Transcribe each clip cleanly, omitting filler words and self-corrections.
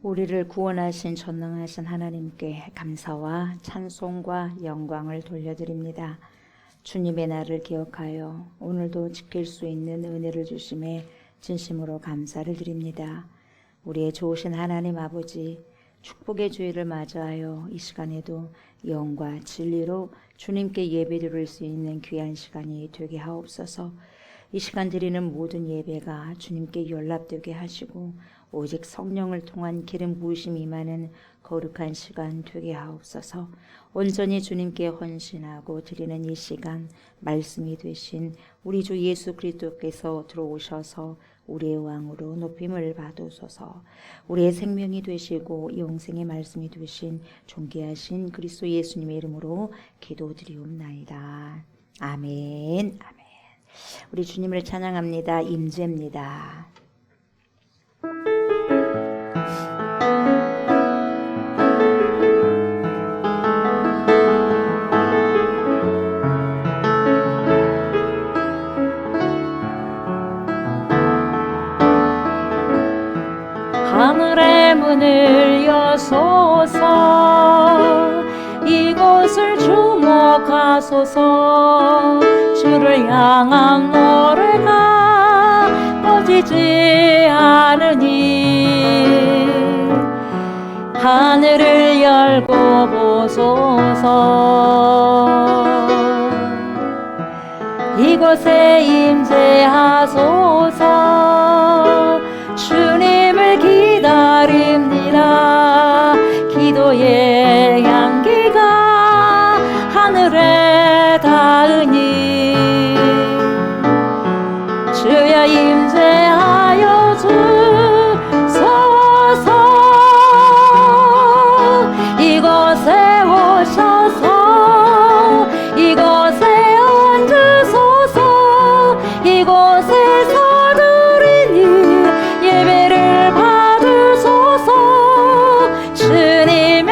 우리를 구원하신 전능하신 하나님께 감사와 찬송과 영광을 돌려드립니다. 주님의 날을 기억하여 오늘도 지킬 수 있는 은혜를 주심에 진심으로 감사를 드립니다. 우리의 좋으신 하나님 아버지, 축복의 주일을 맞이하여 이 시간에도 영과 진리로 주님께 예배드릴 수 있는 귀한 시간이 되게 하옵소서. 이 시간 드리는 모든 예배가 주님께 연락되게 하시고 오직 성령을 통한 기름 부으심이 임하는 거룩한 시간 되게 하옵소서. 온전히 주님께 헌신하고 드리는 이 시간, 말씀이 되신 우리 주 예수 그리스도께서 들어오셔서 우리의 왕으로 높임을 받으소서. 우리의 생명이 되시고 영생의 말씀이 되신 존귀하신 그리스도 예수님의 이름으로 기도드리옵나이다. 아멘. 아멘. 우리 주님을 찬양합니다. 임재입니다. 하늘의 문을 여소서, 이곳을 주목하소서. 주를 향한 노래가 꺼지지 않으니 하늘을 열고 보소서. 이곳에 임재하소서. 주님을 기다립니다. 기도의 향기가 하늘에 닿으니 주여 임재하여 주소서. 이곳에 오셔서 이곳에 앉으소서. 이곳에서 예배를 받으소서. 주님의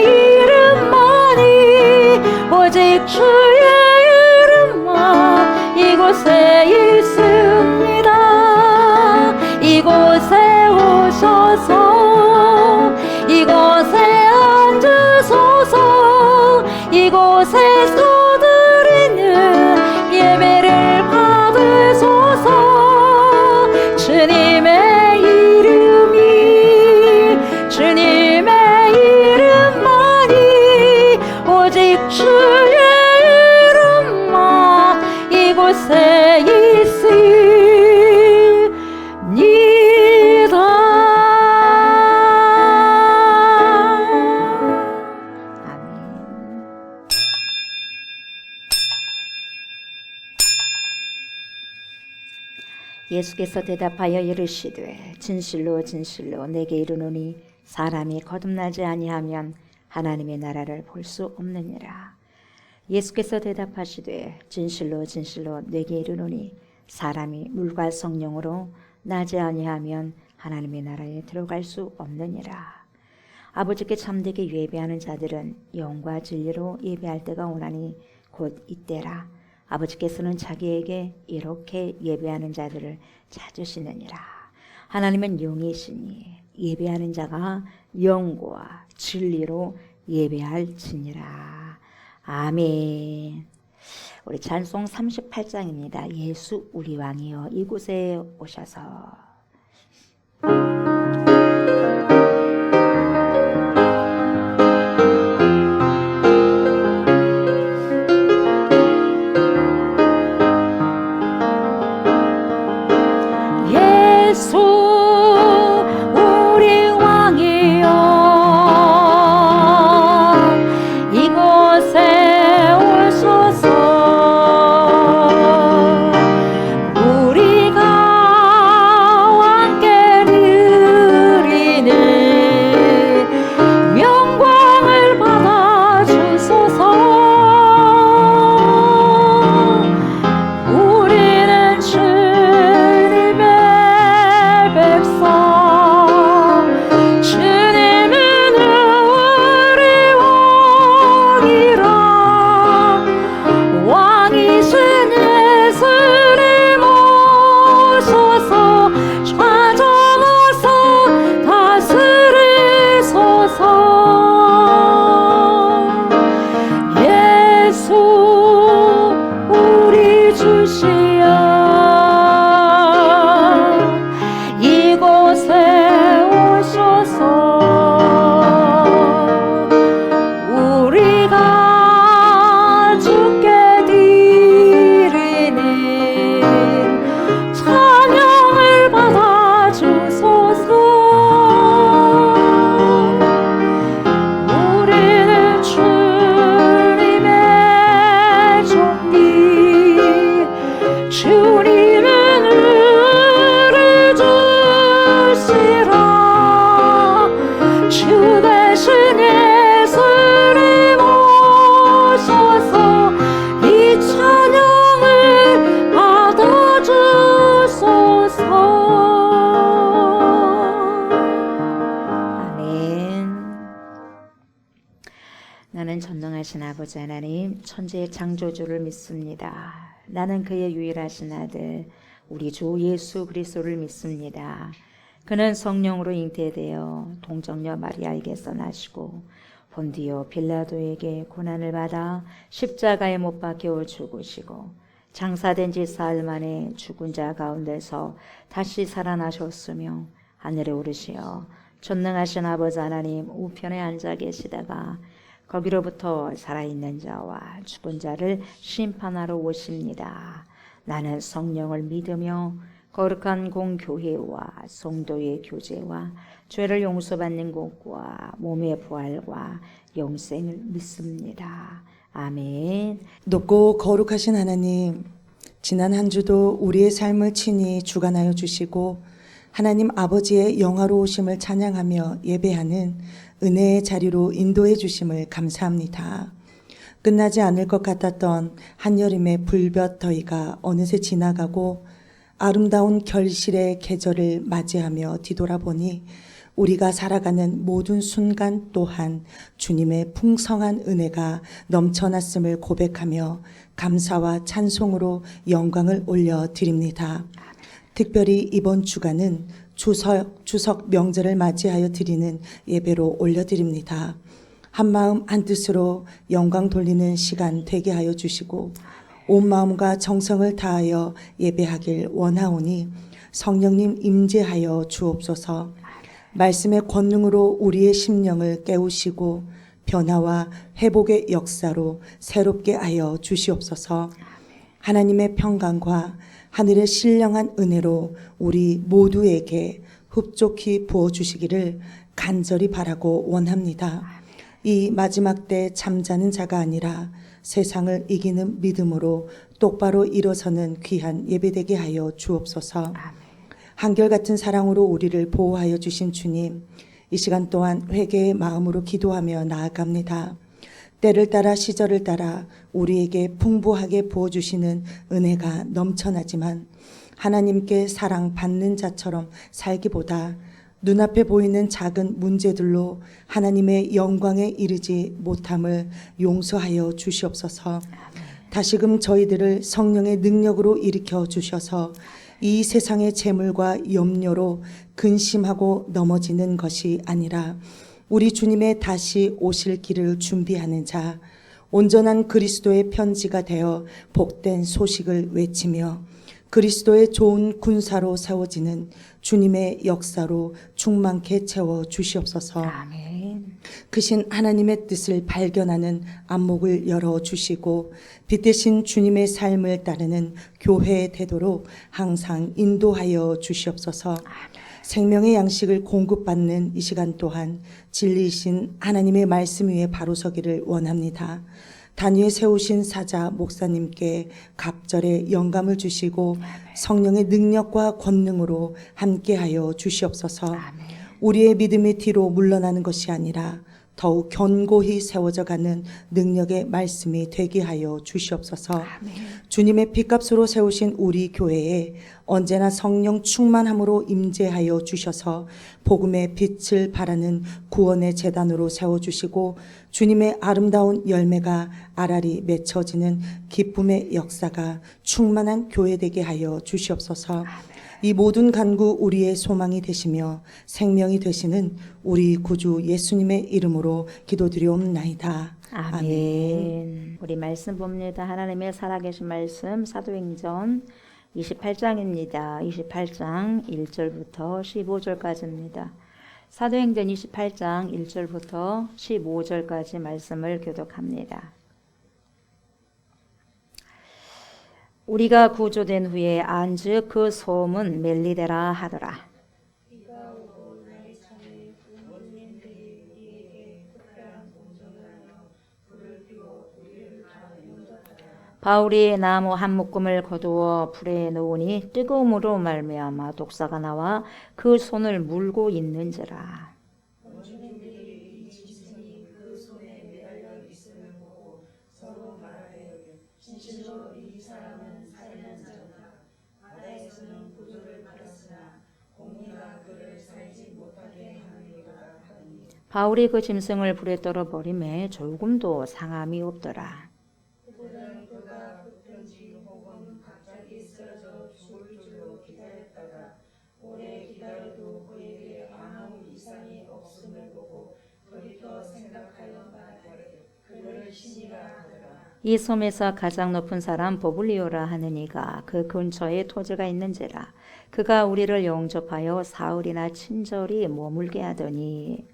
이름만이 오직 주의 이름만 이곳에 있습니다. 이곳에 오셔서 이곳에 앉으소서. 이곳에서 드리는 예배를 받으소서. 주님의 이름만이 오직 주의 이름만 이곳에 있습니다. 예수께서 대답하여 이르시되 진실로 진실로 내게 이르노니 사람이 거듭나지 아니하면 하나님의 나라를 볼 수 없느니라. 예수께서 대답하시되 진실로 진실로 내게 이르노니 사람이 물과 성령으로 나지 아니하면 하나님의 나라에 들어갈 수 없느니라. 아버지께 참되게 예배하는 자들은 영과 진리로 예배할 때가 오나니 곧 이때라. 아버지께서는 자기에게 이렇게 예배하는 자들을 찾으시느니라. 하나님은 영이시니 예배하는 자가 영과 진리로 예배할지니라. 아멘. 우리 찬송 38장입니다. 예수 우리 왕이여 이곳에 오셔서. 전능하신 아버지 하나님, 천지의 창조주를 믿습니다. 나는 그의 유일하신 아들 우리 주 예수 그리스도를 믿습니다. 그는 성령으로 잉태되어 동정녀 마리아에게서 나시고 본디오 빌라도에게 고난을 받아 십자가에 못 박혀 죽으시고 장사된 지 사흘 만에 죽은 자 가운데서 다시 살아나셨으며 하늘에 오르시어 전능하신 아버지 하나님 우편에 앉아 계시다가 거기로부터 살아있는 자와 죽은 자를 심판하러 오십니다. 나는 성령을 믿으며 거룩한 공교회와 성도의 교제와 죄를 용서받는 것과 몸의 부활과 영생을 믿습니다. 아멘. 높고 거룩하신 하나님, 지난 한 주도 우리의 삶을 친히 주관하여 주시고 하나님 아버지의 영화로우심을 찬양하며 예배하는 은혜의 자리로 인도해 주심을 감사합니다. 끝나지 않을 것 같았던 한여름의 불볕 더위가 어느새 지나가고 아름다운 결실의 계절을 맞이하며 뒤돌아보니 우리가 살아가는 모든 순간 또한 주님의 풍성한 은혜가 넘쳐났음을 고백하며 감사와 찬송으로 영광을 올려드립니다. 특별히 이번 주간은 추석 명절을 맞이하여 드리는 예배로 올려드립니다. 한마음 한뜻으로 영광 돌리는 시간 되게 하여 주시고 온 마음과 정성을 다하여 예배하길 원하오니 성령님 임재하여 주옵소서. 말씀의 권능으로 우리의 심령을 깨우시고 변화와 회복의 역사로 새롭게 하여 주시옵소서. 하나님의 평강과 하늘의 신령한 은혜로 우리 모두에게 흡족히 부어주시기를 간절히 바라고 원합니다. 이 마지막 때 잠자는 자가 아니라 세상을 이기는 믿음으로 똑바로 일어서는 귀한 예배되게 하여 주옵소서. 한결같은 사랑으로 우리를 보호하여 주신 주님, 이 시간 또한 회개의 마음으로 기도하며 나아갑니다. 때를 따라 시절을 따라 우리에게 풍부하게 부어주시는 은혜가 넘쳐나지만 하나님께 사랑받는 자처럼 살기보다 눈앞에 보이는 작은 문제들로 하나님의 영광에 이르지 못함을 용서하여 주시옵소서. 다시금 저희들을 성령의 능력으로 일으켜 주셔서 이 세상의 재물과 염려로 근심하고 넘어지는 것이 아니라 우리 주님의 다시 오실 길을 준비하는 자, 온전한 그리스도의 편지가 되어 복된 소식을 외치며 그리스도의 좋은 군사로 세워지는 주님의 역사로 충만케 채워 주시옵소서. 아멘. 크신 하나님의 뜻을 발견하는 안목을 열어 주시고 빛 대신 주님의 삶을 따르는 교회의 태도로 항상 인도하여 주시옵소서. 생명의 양식을 공급받는 이 시간 또한 진리이신 하나님의 말씀 위에 바로 서기를 원합니다. 단위에 세우신 사자 목사님께 갑절의 영감을 주시고 성령의 능력과 권능으로 함께하여 주시옵소서. 우리의 믿음이 뒤로 물러나는 것이 아니라 더욱 견고히 세워져 가는 능력의 말씀이 되게 하여 주시옵소서. 주님의 피값으로 세우신 우리 교회에 언제나 성령 충만함으로 임재하여 주셔서 복음의 빛을 발하는 구원의 재단으로 세워주시고 주님의 아름다운 열매가 알알이 맺혀지는 기쁨의 역사가 충만한 교회 되게 하여 주시옵소서. 이 모든 간구 우리의 소망이 되시며 생명이 되시는 우리 구주 예수님의 이름으로 기도드리옵나이다. 아멘. 우리 말씀 봅니다. 하나님의 살아계신 말씀 사도행전 28장입니다. 28장 1절부터 15절까지입니다. 사도행전 28장 1절부터 15절까지 말씀을 교독합니다. 우리가 구조된 후에 안즉 그 소문 멜리데라 하더라. 바울이 나무 한 묶음을 거두어 불에 놓으니 뜨거움으로 말미암아 독사가 나와 그 손을 물고 있는지라. 바울이 그 짐승을 불에 떨어 버림에 조금도 상함이 없더라. 이 섬에서 가장 높은 사람 보블리오라 하는 이가 그 근처에 토지가 있는지라 그가 우리를 영접하여 사흘이나 친절히 머물게 하더니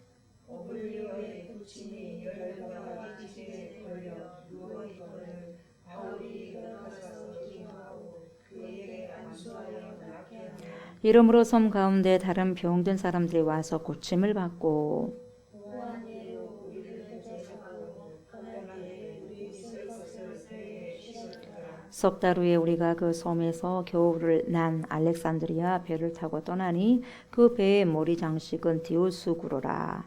이러므로 섬 가운데 다른 병든 사람들이 와서 고침을 받고 석 달 후에 우리가 그 섬에서 겨울을 난 알렉산드리아 배를 타고 떠나니 그 배의 머리 장식은 디오스구로라.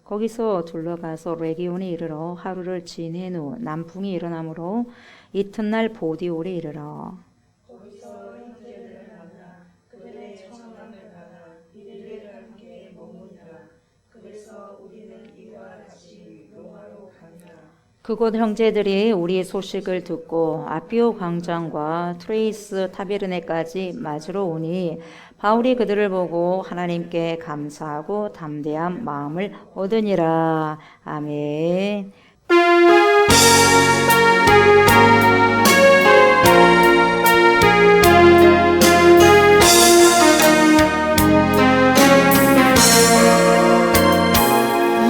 거기서 둘러가서 레기온에 이르러 하루를 지낸 후 남풍이 일어나므로 이튿날 보디올에 이르러 그곳 형제들이 우리의 소식을 듣고 아피오 광장과 트레이스 타베르네까지 맞으러 오니 바울이 그들을 보고 하나님께 감사하고 담대한 마음을 얻으니라. 아멘.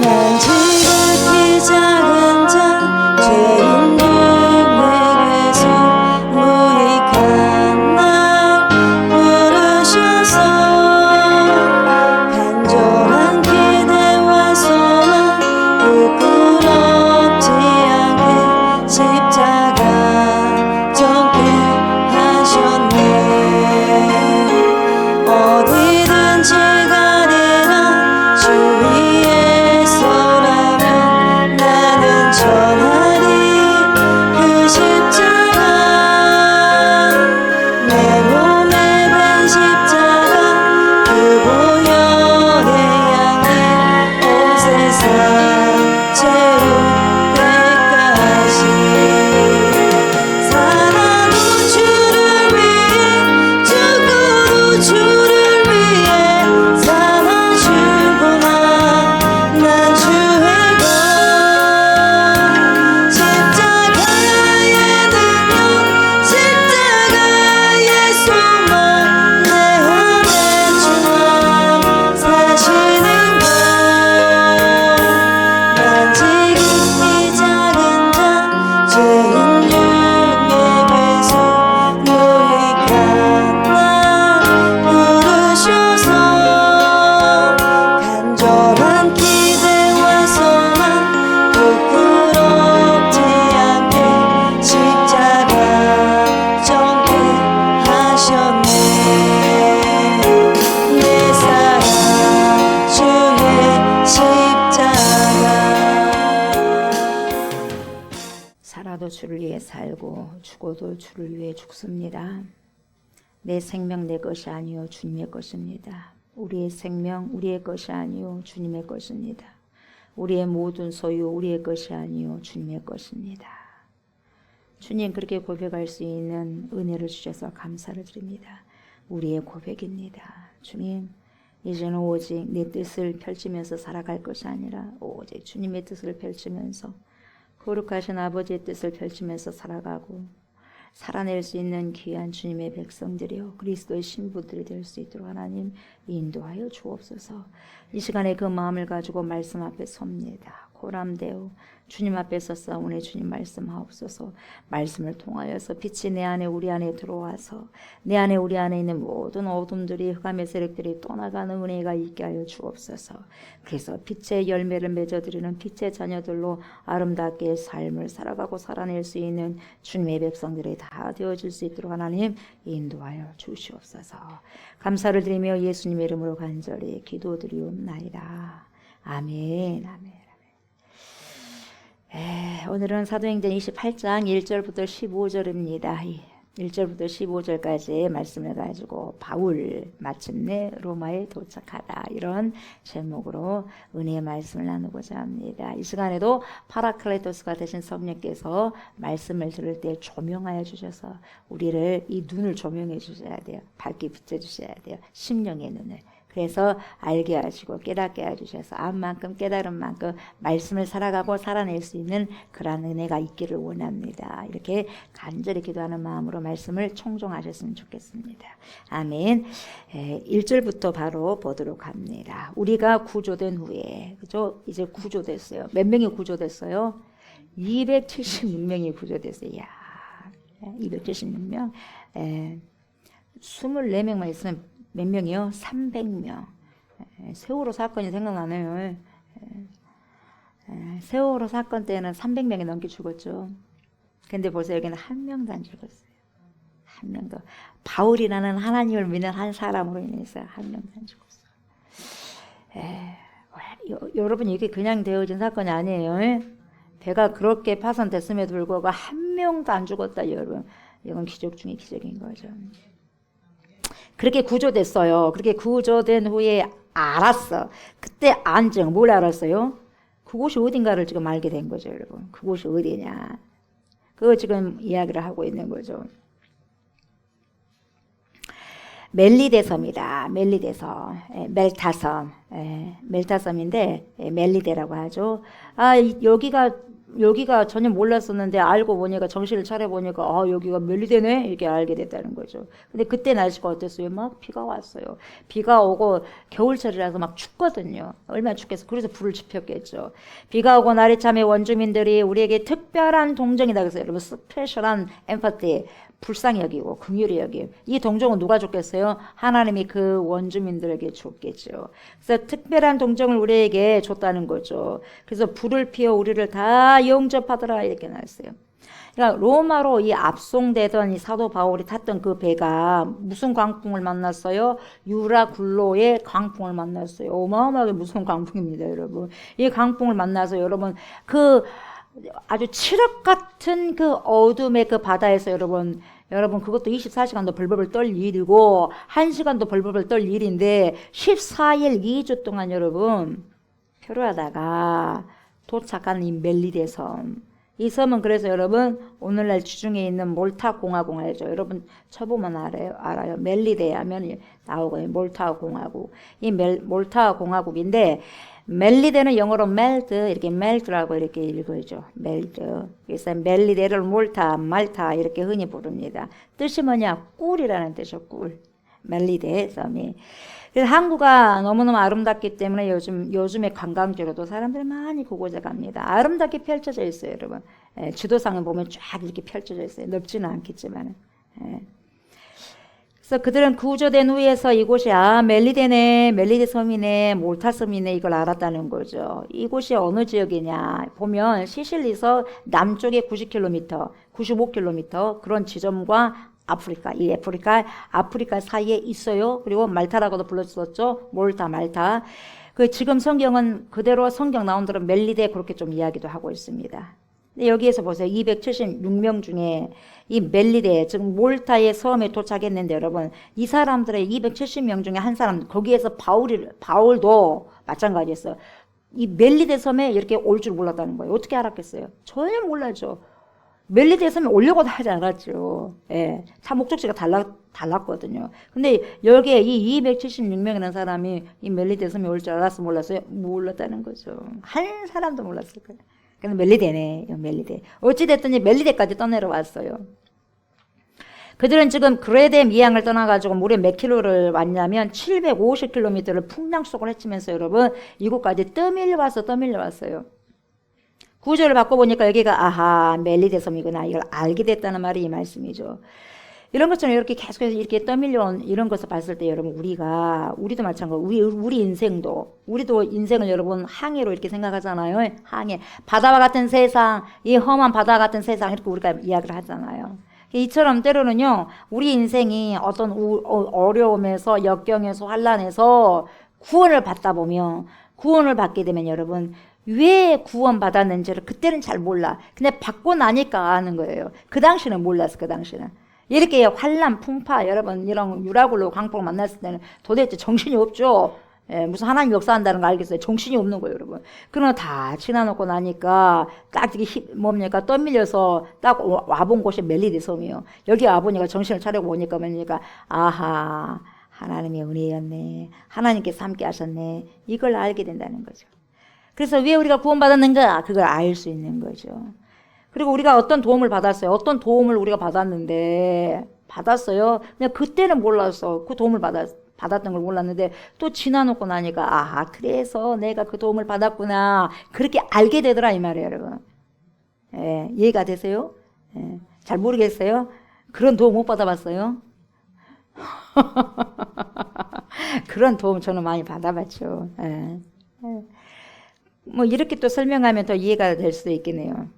난 지극히 작은 자 죄인 중에게서 무익한 날 부르셔서 간절한 기대와 소망 부끄럽지 않게 십자가 져게 하셨네. 어디든지 가리라 주 위에 서라면 나는 전하리 그 십자가 내 몸에 밴 십자가 그 보혈의 향기 온 세상 채울 때까지 사랑으로 주를 위해 죽고 주를 위해 살아주구나. 난 주의 것 십자가의 능력 십자가의 소망 내 안에 주와 사시는 것. 난 지극히 작은 자 죄인 중에 계속 유익한 날 부르셔서 간절한 기대와 소망 부끄럽지 않게 십자가 져게 하셨네. 내 사랑 주의 십자가. 살아도 주를 위해 살고 죽어도 주를 위해 죽습니다. 내 생명 내 것이 아니요 주님의 것입니다. 우리의 생명 우리의 것이 아니요 주님의 것입니다. 우리의 모든 소유 우리의 것이 아니요 주님의 것입니다. 주님 그렇게 고백할 수 있는 은혜를 주셔서 감사를 드립니다. 우리의 고백입니다. 주님 이제는 오직 내 뜻을 펼치면서 살아갈 것이 아니라 오직 주님의 뜻을 펼치면서 거룩하신 아버지의 뜻을 펼치면서 살아가고 살아낼 수 있는 귀한 주님의 백성들이요 그리스도의 신부들이 될 수 있도록 하나님 인도하여 주옵소서. 이 시간에 그 마음을 가지고 말씀 앞에 섭니다. 고람되어 주님 앞에서 싸우네 주님 말씀하옵소서. 말씀을 통하여서 빛이 내 안에 우리 안에 들어와서 내 안에 우리 안에 있는 모든 어둠들이 흑암의 세력들이 떠나가는 은혜가 있게 하여 주옵소서. 그래서 빛의 열매를 맺어드리는 빛의 자녀들로 아름답게 삶을 살아가고 살아낼 수 있는 주님의 백성들이 다 되어질 수 있도록 하나님 인도하여 주시옵소서. 감사를 드리며 예수님의 이름으로 간절히 기도드리옵나이다. 아멘. 아멘. 오늘은 사도행전 28장 1절부터 15절입니다. 1절부터 15절까지 말씀을 가지고 바울 마침내 로마에 도착하다, 이런 제목으로 은혜의 말씀을 나누고자 합니다. 이 시간에도 파라클레토스가 되신 성령께서 말씀을 들을 때 조명하여 주셔서 우리를, 이 눈을 조명해 주셔야 돼요. 밝게 비춰주셔야 돼요. 심령의 눈을. 그래서 알게 하시고 깨닫게 해주셔서 암만큼 깨달은 만큼 말씀을 살아가고 살아낼 수 있는 그러한 은혜가 있기를 원합니다. 이렇게 간절히 기도하는 마음으로 말씀을 청종하셨으면 좋겠습니다. 아멘. 1절부터 바로 보도록 합니다. 우리가 구조된 후에, 그죠? 이제 구조됐어요. 몇 명이 구조됐어요? 276명이 구조됐어요. 이야, 276명. 24명만 있으면 몇 명이요? 300명. 세월호 사건이 생각나네요. 세월호 사건 때는 300명이 넘게 죽었죠. 근데 벌써 여기는 한 명도 안 죽었어요. 한 명도. 바울이라는 하나님을 믿는 한 사람으로 인해서 한 명도 안 죽었어요. 여러분, 이게 그냥 되어진 사건이 아니에요. 배가 그렇게 파손됐음에도 불구하고 한 명도 안 죽었다, 여러분. 이건 기적 중에 기적인 거죠. 그렇게 구조됐어요. 그렇게 구조된 후에 알았어. 그때 안증, 뭘 알았어요? 그곳이 어딘가를 지금 알게 된 거죠, 여러분. 그곳이 어디냐. 그거 지금 이야기를 하고 있는 거죠. 멜리데섬이다. 멜리데섬. 멜타섬. 멜타섬인데 멜리데라고 하죠. 여기가 전혀 몰랐었는데 알고 보니까, 정신을 차려보니까 여기가 멜리데네, 이렇게 알게 됐다는 거죠. 근데 그때 날씨가 어땠어요? 막 비가 왔어요. 비가 오고 겨울철이라서 막 춥거든요. 얼마나 춥겠어. 그래서 불을 지폈겠죠. 비가 오고 날이 참에 원주민들이 우리에게 특별한 동정이다 그랬어요. 여러분, 스페셜한 엠파티, 불쌍히 여기고 긍휼히 여기고. 이 동정은 누가 줬겠어요? 하나님이 그 원주민들에게 줬겠죠. 그래서 특별한 동정을 우리에게 줬다는 거죠. 그래서 불을 피워 우리를 다 영접하더라, 이렇게 나왔어요. 그러니까 로마로 이 압송되던 이 사도 바울이 탔던 그 배가 무슨 광풍을 만났어요? 유라굴로의 광풍을 만났어요. 어마어마하게 무서운 광풍입니다, 여러분. 이 광풍을 만나서 여러분, 그 아주 칠흑 같은 그 어둠의 그 바다에서 여러분 그것도 24시간도 벌벌벌 떨 일이고 1시간도 벌벌벌 떨 일인데 14일 2주 동안 여러분 표류하다가 도착한 이 멜리데 섬. 이 섬은 그래서 여러분 오늘날 주중에 있는 몰타 공화국 알죠? 여러분 쳐보면 알아요. 멜리데 하면 나오거든요. 몰타 공화국. 이 몰타 공화국인데, 멜리데는 영어로 멜트, 이렇게 멜트라고 이렇게 읽어죠. 멜트. 그래서 멜리데를 몰타, 말타 이렇게 흔히 부릅니다. 뜻이 뭐냐? 꿀이라는 뜻이죠. 꿀. 멜리데 섬이. 그래서 항구가 너무너무 아름답기 때문에 요즘에 관광지로도 사람들이 많이 그곳에 갑니다. 아름답게 펼쳐져 있어요, 여러분. 지도상을 보면 쫙 이렇게 펼쳐져 있어요. 넓지는 않겠지만. 그래서 그들은 구조된 후에서 이곳이 멜리데네, 멜리데 섬이네, 몰타 섬이네, 이걸 알았다는 거죠. 이곳이 어느 지역이냐 보면 시실리에서 남쪽에 90km, 95km 그런 지점과 아프리카 사이에 있어요. 그리고 말타라고도 불렀었죠. 몰타, 말타. 그 지금 성경은 그대로 성경 나온 대로 멜리데 그렇게 좀 이야기도 하고 있습니다. 근데 여기에서 보세요. 276명 중에 이 멜리데, 즉 몰타의 섬에 도착했는데 여러분, 이 사람들의 270명 중에 한 사람, 거기에서 바울도 마찬가지였어요. 이 멜리데 섬에 이렇게 올 줄 몰랐다는 거예요. 어떻게 알았겠어요? 전혀 몰랐죠. 멜리데 섬에 오려고도 하지 않았죠. 예. 다 목적지가 달랐거든요. 근데 여기에 이 276명이라는 사람이 이 멜리데 섬에 올 줄 알았어, 몰랐어요? 몰랐다는 거죠. 한 사람도 몰랐을 거예요. 근데 멜리데네, 멜리데. 어찌됐든지 멜리데까지 떠내려왔어요. 그들은 지금 그레데 미양을 떠나가지고 무려 몇 킬로를 왔냐면 750km를 풍랑 속을 헤치면서 여러분 이곳까지 떠밀려왔어요. 구조를 바꿔보니까 여기가 멜리데 섬이구나, 이걸 알게 됐다는 말이 이 말씀이죠. 이런 것처럼 이렇게 계속해서 이렇게 떠밀려온 이런 것을 봤을 때 여러분 우리도 마찬가지, 우리 우리도 인생을 여러분 항해로 이렇게 생각하잖아요. 항해, 바다와 같은 세상, 이 험한 바다와 같은 세상, 이렇게 우리가 이야기를 하잖아요. 이처럼 때로는요, 우리 인생이 어떤 어려움에서, 역경에서, 환난에서 구원을 받다 보면, 구원을 받게 되면 여러분 왜 구원받았는지를 그때는 잘 몰라. 근데 받고 나니까 아는 거예요. 그 당시는 몰랐어, 그 당시는. 이렇게 환란, 풍파, 여러분 이런 유라굴로 광풍 만났을 때는 도대체 정신이 없죠. 예, 무슨 하나님 역사한다는 거 알겠어요? 정신이 없는 거예요, 여러분. 그러나 다 지나놓고 나니까 딱 이게 뭡니까? 떠밀려서 딱 와본 곳이 멜리데 섬이에요. 여기 와보니까 정신을 차리고 보니까 뭡니까? 아하, 하나님의 은혜였네. 하나님께서 함께 하셨네. 이걸 알게 된다는 거죠. 그래서 왜 우리가 구원받았는가? 그걸 알 수 있는 거죠. 그리고 우리가 어떤 도움을 받았어요. 어떤 도움을 우리가 받았어요. 그냥 그때는 몰랐어. 그 도움을 받았던 걸 몰랐는데 또 지나놓고 나니까 아, 그래서 내가 그 도움을 받았구나. 그렇게 알게 되더라 이 말이에요, 여러분. 예, 이해가 되세요? 예, 잘 모르겠어요? 그런 도움 못 받아봤어요? 그런 도움 저는 많이 받아봤죠. 예. 뭐 이렇게 또 설명하면 더 이해가 될 수도 있겠네요.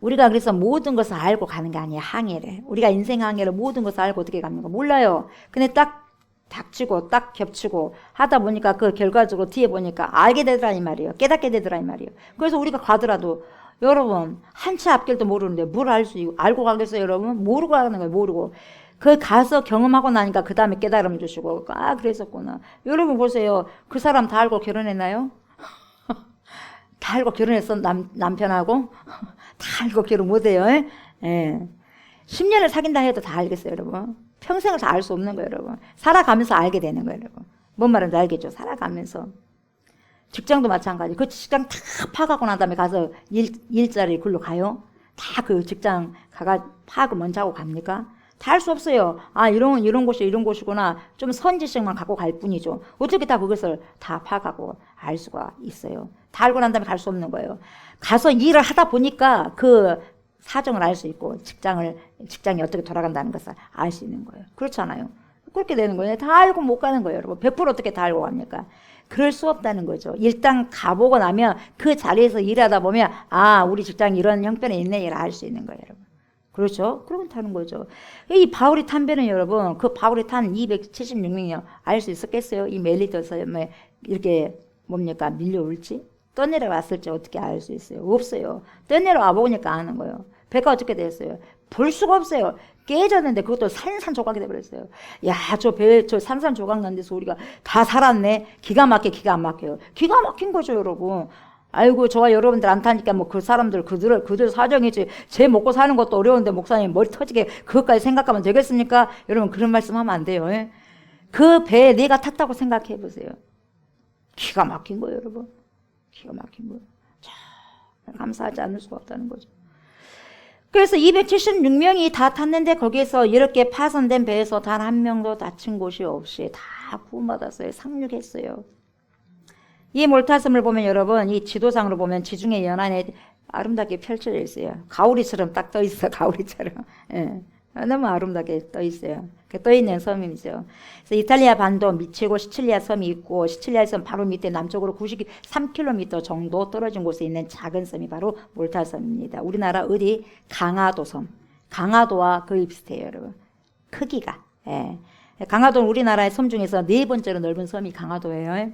우리가 그래서 모든 것을 알고 가는 게 아니에요. 항해를. 우리가 인생 항해를 모든 것을 알고 어떻게 갑니까? 몰라요. 근데 딱 닥치고 딱 겹치고 하다 보니까 그 결과적으로 뒤에 보니까 알게 되더라 이 말이에요. 깨닫게 되더라 이 말이에요. 그래서 우리가 가더라도 여러분 한 치 앞길도 모르는데 뭘 알고 가겠어요 여러분? 모르고 가는 거예요. 모르고. 그 가서 경험하고 나니까 그 다음에 깨달음 주시고 아 그랬었구나. 여러분 보세요. 그 사람 다 알고 결혼했나요? 다 알고 결혼했어 남편하고? 다 알고 결혼 못해요. 예. 10년을 사귄다 해도 다 알겠어요 여러분. 평생을 다 알 수 없는 거예요 여러분. 살아가면서 알게 되는 거예요 여러분. 뭔 말인지 알겠죠? 살아가면서. 직장도 마찬가지. 그 직장 다 파악하고 난 다음에 가서 일자리 글로 가요? 다 그 직장 가가 파악을 먼저 하고 갑니까? 다 할 수 없어요. 아 이런 곳이 이런 곳이구나. 좀 선지식만 갖고 갈 뿐이죠. 어떻게 다 그것을 다 파악하고 알 수가 있어요. 다 알고 난 다음에 갈 수 없는 거예요. 가서 일을 하다 보니까 그 사정을 알 수 있고 직장이 어떻게 돌아간다는 것을 알 수 있는 거예요. 그렇잖아요. 그렇게 되는 거예요. 다 알고 못 가는 거예요, 여러분. 100% 어떻게 다 알고 갑니까? 그럴 수 없다는 거죠. 일단 가보고 나면 그 자리에서 일하다 보면 아 우리 직장이 이런 형편에 있네 이를 알 수 있는 거예요, 여러분. 그렇죠? 그러면 타는 거죠. 이 바울이 탄 배는 여러분 그 바울이 탄 276명이요. 알 수 있었겠어요? 이 멜리트 섬에 이렇게 뭡니까 밀려올지? 떠내려왔을지 어떻게 알 수 있어요? 없어요. 떠내려와 보니까 아는 거예요. 배가 어떻게 됐어요? 볼 수가 없어요. 깨졌는데 그것도 산산조각이 돼버렸어요. 야, 저 산산조각 난 데서 우리가 다 살았네. 기가 막혀요. 기가 막힌 거죠, 여러분. 아이고, 저와 여러분들 안 타니까 뭐 그 사람들, 그들 사정이지. 제 먹고 사는 것도 어려운데 목사님 머리 터지게 그것까지 생각하면 되겠습니까? 여러분, 그런 말씀 하면 안 돼요. 예? 그 배에 내가 탔다고 생각해 보세요. 기가 막힌 거예요, 여러분. 기가 막힌 거예요. 참, 감사하지 않을 수가 없다는 거죠. 그래서 276명이 다 탔는데 거기에서 이렇게 파손된 배에서 단 한 명도 다친 곳이 없이 다 구원받았어요. 상륙했어요. 이 몰타섬을 보면 여러분 이 지도상으로 보면 지중해 연안에 아름답게 펼쳐져 있어요. 가오리처럼 딱 떠 있어. 가오리처럼. 예. 너무 아름답게 떠 있어요. 떠 있는 섬이죠. 그래서 이탈리아 반도 미치고 시칠리아 섬이 있고 시칠리아 섬 바로 밑에 남쪽으로 93km 정도 떨어진 곳에 있는 작은 섬이 바로 몰타섬입니다. 우리나라 어디 강화도 섬. 강화도와 거의 비슷해요, 여러분. 크기가. 예. 강화도는 우리나라의 섬 중에서 네 번째로 넓은 섬이 강화도예요.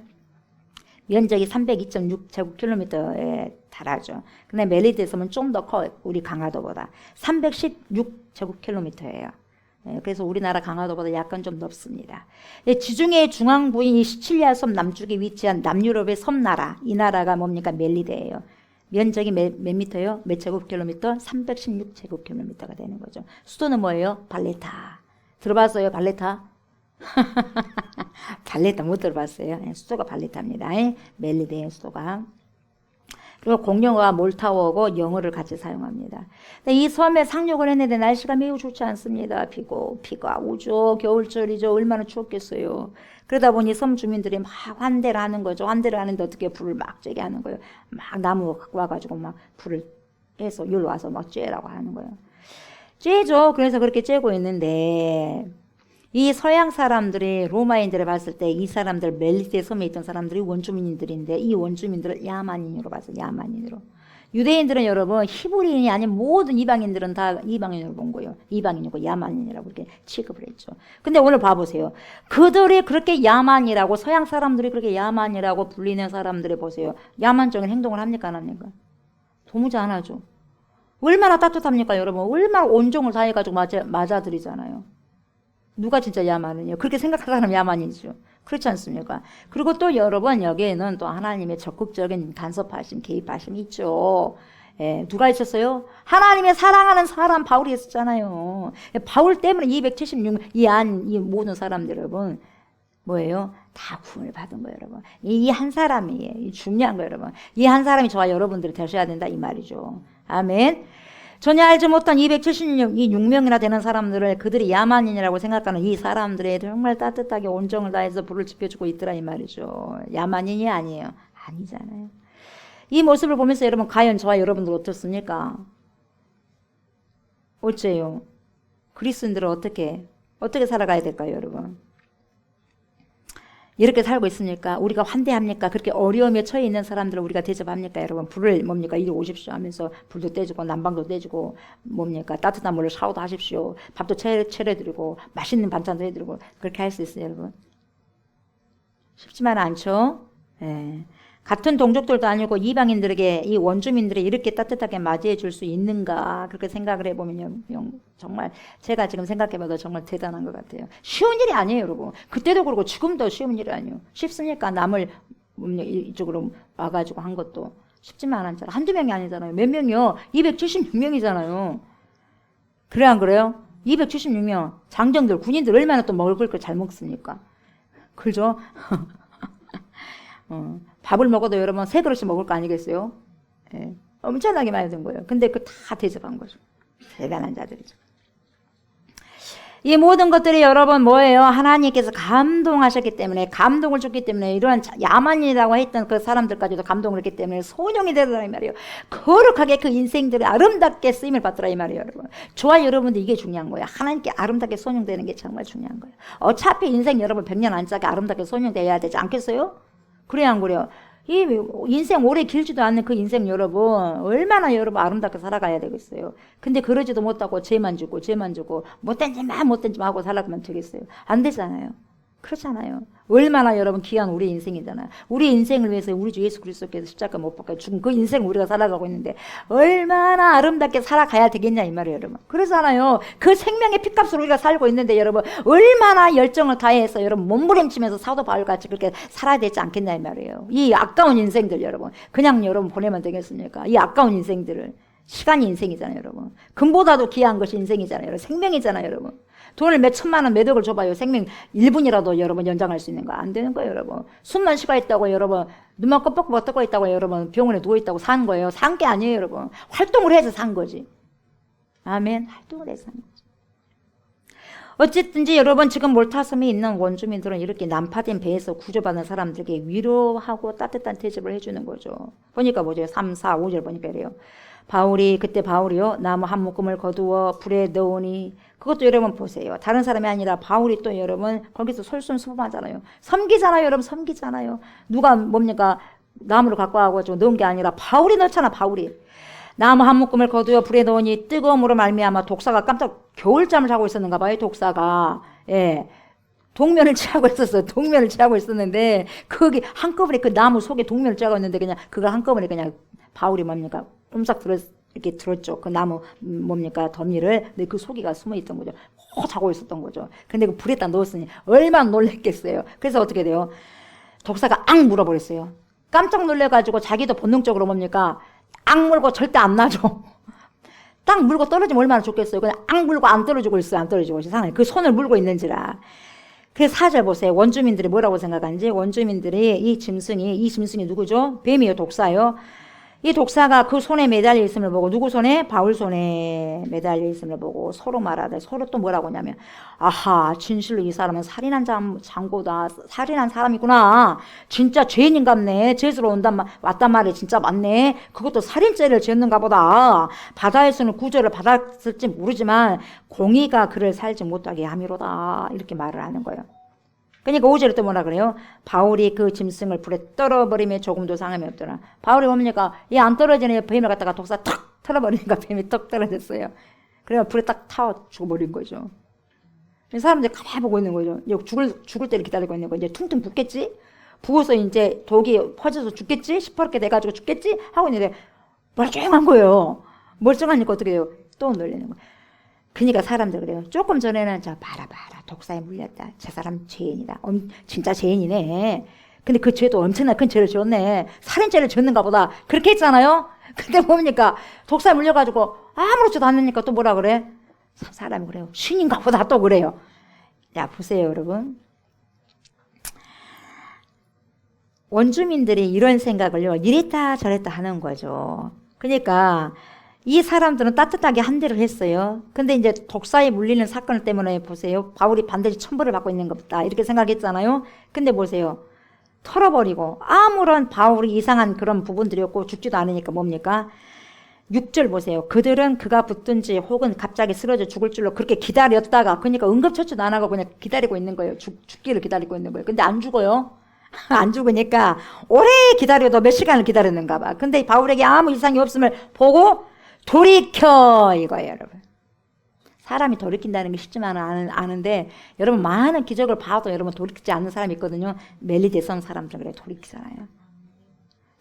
면적이 302.6제곱킬로미터에 달하죠. 근데 멜리트 섬은 좀 더 커요. 우리 강화도보다. 316제곱킬로미터예요. 그래서 우리나라 강화도보다 약간 좀 넓습니다. 지중해 중앙 부인 이 시칠리아 섬 남쪽에 위치한 남유럽의 섬나라. 이 나라가 뭡니까? 멜리데예요. 면적이 몇 미터요? 몇 제곱킬로미터? 316제곱킬로미터가 되는 거죠. 수도는 뭐예요? 발레타. 들어봤어요? 발레타? 발레타 못 들어봤어요. 수도가 발레타입니다. 멜리데의 수도가. 그리고 공용어가 몰타어고 영어를 같이 사용합니다. 이 섬에 상륙을 했는데 날씨가 매우 좋지 않습니다. 비가 오죠. 겨울철이죠. 얼마나 추웠겠어요. 그러다 보니 섬 주민들이 막 환대를 하는 거죠. 환대를 하는데 어떻게 불을 막 쬐게 하는 거예요. 막 나무 갖고 와가지고 막 불을 해서 여기로 와서 막 쬐라고 하는 거예요. 쬐죠. 그래서 그렇게 쬐고 있는데 이 서양 사람들이 로마인들을 봤을 때 이 사람들 멜리테 섬에 있던 사람들이 원주민들인데 이 원주민들을 야만인으로 봤어요. 야만인으로. 유대인들은 여러분 히브리인이 아닌 모든 이방인들은 다 이방인으로 본 거예요. 이방인이고 야만인이라고 이렇게 취급을 했죠. 근데 오늘 봐보세요. 그들이 그렇게 야만이라고 서양 사람들이 그렇게 야만이라고 불리는 사람들을 보세요. 야만적인 행동을 합니까 안 합니까? 도무지 안 하죠. 얼마나 따뜻합니까, 여러분? 얼마나 온종을 다해가지고 맞아들이잖아요. 누가 진짜 야만이에요? 그렇게 생각하는 사람 야만이죠. 그렇지 않습니까? 그리고 또 여러분, 여기에는 또 하나님의 적극적인 간섭하심, 개입하심이 있죠. 예, 누가 있었어요? 하나님의 사랑하는 사람 바울이 있었잖아요. 바울 때문에 276, 이 모든 사람들 여러분, 뭐예요? 다 구원을 받은 거예요, 여러분. 이 한 사람이에요. 이 중요한 거예요, 여러분. 이 한 사람이 저와 여러분들이 되셔야 된다, 이 말이죠. 아멘. 전혀 알지 못한 276명이나 되는 사람들을 그들이 야만인이라고 생각하는 이 사람들의 정말 따뜻하게 온정을 다해서 불을 지펴주고 있더라, 이 말이죠. 야만인이 아니에요. 아니잖아요. 이 모습을 보면서 여러분, 과연 저와 여러분들 어떻습니까? 어째요? 그리스도인들은 어떻게 살아가야 될까요, 여러분? 이렇게 살고 있습니까? 우리가 환대합니까? 그렇게 어려움에 처해 있는 사람들을 우리가 대접합니까? 여러분, 불을 뭡니까? 이리 오십시오 하면서 불도 떼주고 난방도 떼주고 뭡니까? 따뜻한 물로 샤워도 하십시오. 밥도 차려드리고 맛있는 반찬도 해드리고 그렇게 할 수 있어요, 여러분? 쉽지만 않죠? 예. 같은 동족들도 아니고 이방인들에게 이 원주민들이 이렇게 따뜻하게 맞이해 줄 수 있는가 그렇게 생각을 해보면 정말 제가 지금 생각해봐도 정말 대단한 것 같아요. 쉬운 일이 아니에요, 여러분. 그때도 그렇고 지금도 쉬운 일이 아니에요. 쉽습니까? 남을 이쪽으로 와가지고 한 것도 쉽지만 않잖아요. 한두 명이 아니잖아요. 몇 명이요? 276명이잖아요. 그래 안 그래요? 276명 장정들 군인들 얼마나 또 먹을 걸 잘 먹습니까? 그죠? 밥을 먹어도 여러분 3그릇씩 먹을 거 아니겠어요? 예, 엄청나게 많이 든 거예요. 근데 그 다 대접한 거죠. 대단한 자들이죠. 이 모든 것들이 여러분 뭐예요? 하나님께서 감동하셨기 때문에, 감동을 줬기 때문에, 이러한 야만이라고 했던 그 사람들까지도 감동을 했기 때문에 소용이 되더라 이 말이에요. 거룩하게 그 인생들이 아름답게 쓰임을 받더라 이 말이에요, 여러분. 저와 여러분들 이게 중요한 거예요. 하나님께 아름답게 손용되는 게 정말 중요한 거예요. 어차피 인생 여러분 100년 안 짜게 아름답게 손용돼야 되지 않겠어요? 그래야 안 그래요? 이 인생 오래 길지도 않는 그 인생 여러분 얼마나 여러분 아름답게 살아가야 되겠어요. 근데 그러지도 못하고 죄만 주고 못된 짓만 하고 살아가면 되겠어요. 안 되잖아요. 그렇잖아요. 얼마나 여러분 귀한 우리 인생이잖아요. 우리 인생을 위해서 우리 주 예수 그리스도께서 십자가 못 박혀 죽은 그 인생 우리가 살아가고 있는데 얼마나 아름답게 살아가야 되겠냐 이 말이에요, 여러분. 그러잖아요. 그 생명의 피값으로 우리가 살고 있는데 여러분 얼마나 열정을 다해서 여러분 몸부림치면서 사도 바울같이 그렇게 살아야 되지 않겠냐 이 말이에요. 이 아까운 인생들 여러분 그냥 여러분 보내면 되겠습니까? 이 아까운 인생들을. 시간이 인생이잖아요, 여러분. 금보다도 귀한 것이 인생이잖아요, 여러분. 생명이잖아요, 여러분. 돈을 몇 천만 원, 몇 억을 줘봐요. 생명 1분이라도 여러분 연장할 수 있는 거 안 되는 거예요, 여러분. 숨만 쉬고 있다고 여러분. 눈만 껌뻑껌뻑 뜨고 있다고 여러분. 병원에 누워 있다고 산 거예요. 산 게 아니에요, 여러분. 활동을 해서 산 거지. 아멘. 활동을 해서 산 거지. 어쨌든지 여러분 지금 몰타섬에 있는 원주민들은 이렇게 난파된 배에서 구조받은 사람들에게 위로하고 따뜻한 대접을 해주는 거죠. 보니까 뭐죠? 3, 4, 5절 보니까 이래요. 그때 바울이요 나무 한 묶음을 거두어 불에 넣으니 그것도 여러분 보세요. 다른 사람이 아니라 바울이 또 여러분 거기서 솔선수범하잖아요. 섬기잖아요, 여러분. 섬기잖아요. 누가 뭡니까 나무를 갖고 와가지고 넣은 게 아니라 바울이 넣잖아. 바울이 나무 한 묶음을 거두어 불에 넣으니 뜨거움으로 말미암아 독사가 깜짝 겨울잠을 자고 있었는가 봐요. 독사가 동면을 취하고 있었어요. 동면을 취하고 있었는데 거기 한꺼번에 그 나무 속에 동면을 취하고 있는데 그냥 그걸 한꺼번에 그냥 바울이 뭡니까 꼼짝 이렇게 들었죠. 그 나무 뭡니까 덤니를. 근데 그 속이가 숨어 있던 거죠. 자고 있었던 거죠. 근데 그 불에다 넣었으니 얼마나 놀랬겠어요. 그래서 어떻게 돼요? 독사가 앙 물어버렸어요. 깜짝 놀래가지고 자기도 본능적으로 뭡니까 앙 물고 절대 안 놔줘. 딱 물고 떨어지면 얼마나 좋겠어요. 그냥 앙 물고 안 떨어지고 있어요. 안 떨어지고 이상해. 그 손을 물고 있는지라. 그래서 4절 보세요. 원주민들이 뭐라고 생각하는지. 원주민들이 이 짐승이 누구죠? 뱀이요, 독사요. 이 독사가 그 손에 매달려 있음을 보고 누구 손에? 바울 손에 매달려 있음을 보고 서로 말하되 서로 또 뭐라고 하냐면 아하 진실로 이 사람은 살인한 장고다. 살인한 사람이구나. 진짜 죄인인갑네. 죄수로 왔단 말이 진짜 맞네. 그것도 살인죄를 지었는가 보다. 바다에서는 구조를 받았을지 모르지만 공의가 그를 살지 못하게 함이로다. 이렇게 말을 하는 거예요. 그러니까 5절에 또 뭐라 그래요? 바울이 그 짐승을 불에 떨어버리며 조금도 상함이 없더라. 바울이 뭡니까? 이 안 떨어지는 뱀을 갖다가 독사 탁 털어버리니까 뱀이 턱 떨어졌어요. 그래서 불에 딱 타워 죽어버린 거죠. 사람들이 가만히 보고 있는 거죠. 죽을 때를 기다리고 있는 거죠. 이제 퉁퉁 붓겠지? 부어서 이제 독이 퍼져서 죽겠지? 시퍼렇게 돼가지고 죽겠지? 하고 있는데 멀쩡한 거예요. 멀쩡하니까 어떻게 해요? 또 놀리는 거예요. 그러니까 사람들 그래요. 조금 전에는 저 봐라 독사에 물렸다. 저 사람 죄인이다. 진짜 죄인이네. 근데 그 죄도 엄청나게 큰 죄를 지었네. 살인죄를 지었는가 보다. 그렇게 했잖아요. 근데 뭡니까? 독사에 물려가지고 아무렇지도 않으니까 또 뭐라 그래? 사람이 그래요. 신인가 보다 또 그래요. 자, 보세요, 여러분. 원주민들이 이런 생각을요, 이랬다 저랬다 하는 거죠. 그러니까 이 사람들은 따뜻하게 한대를 했어요. 근데 이제 독사에 물리는 사건 때문에 보세요. 바울이 반드시 천벌을 받고 있는 것보다 이렇게 생각했잖아요. 근데 보세요. 털어버리고 아무런 바울이 이상한 그런 부분들이 없고 죽지도 않으니까 뭡니까? 6절 보세요. 그들은 그가 붙든지 혹은 갑자기 쓰러져 죽을 줄로 그렇게 기다렸다가 그러니까 응급처치도 안 하고 그냥 기다리고 있는 거예요. 죽기를 기다리고 있는 거예요. 근데 안 죽어요. 안 죽으니까 오래 기다려도 몇 시간을 기다렸는가 봐. 근데 바울에게 아무 이상이 없음을 보고 돌이켜 이거예요, 여러분. 사람이 돌이킨다는 게 쉽지만 아는데 여러분 많은 기적을 봐도 여러분 돌이키지 않는 사람이 있거든요. 멜리데성 사람들 그래 돌이키잖아요.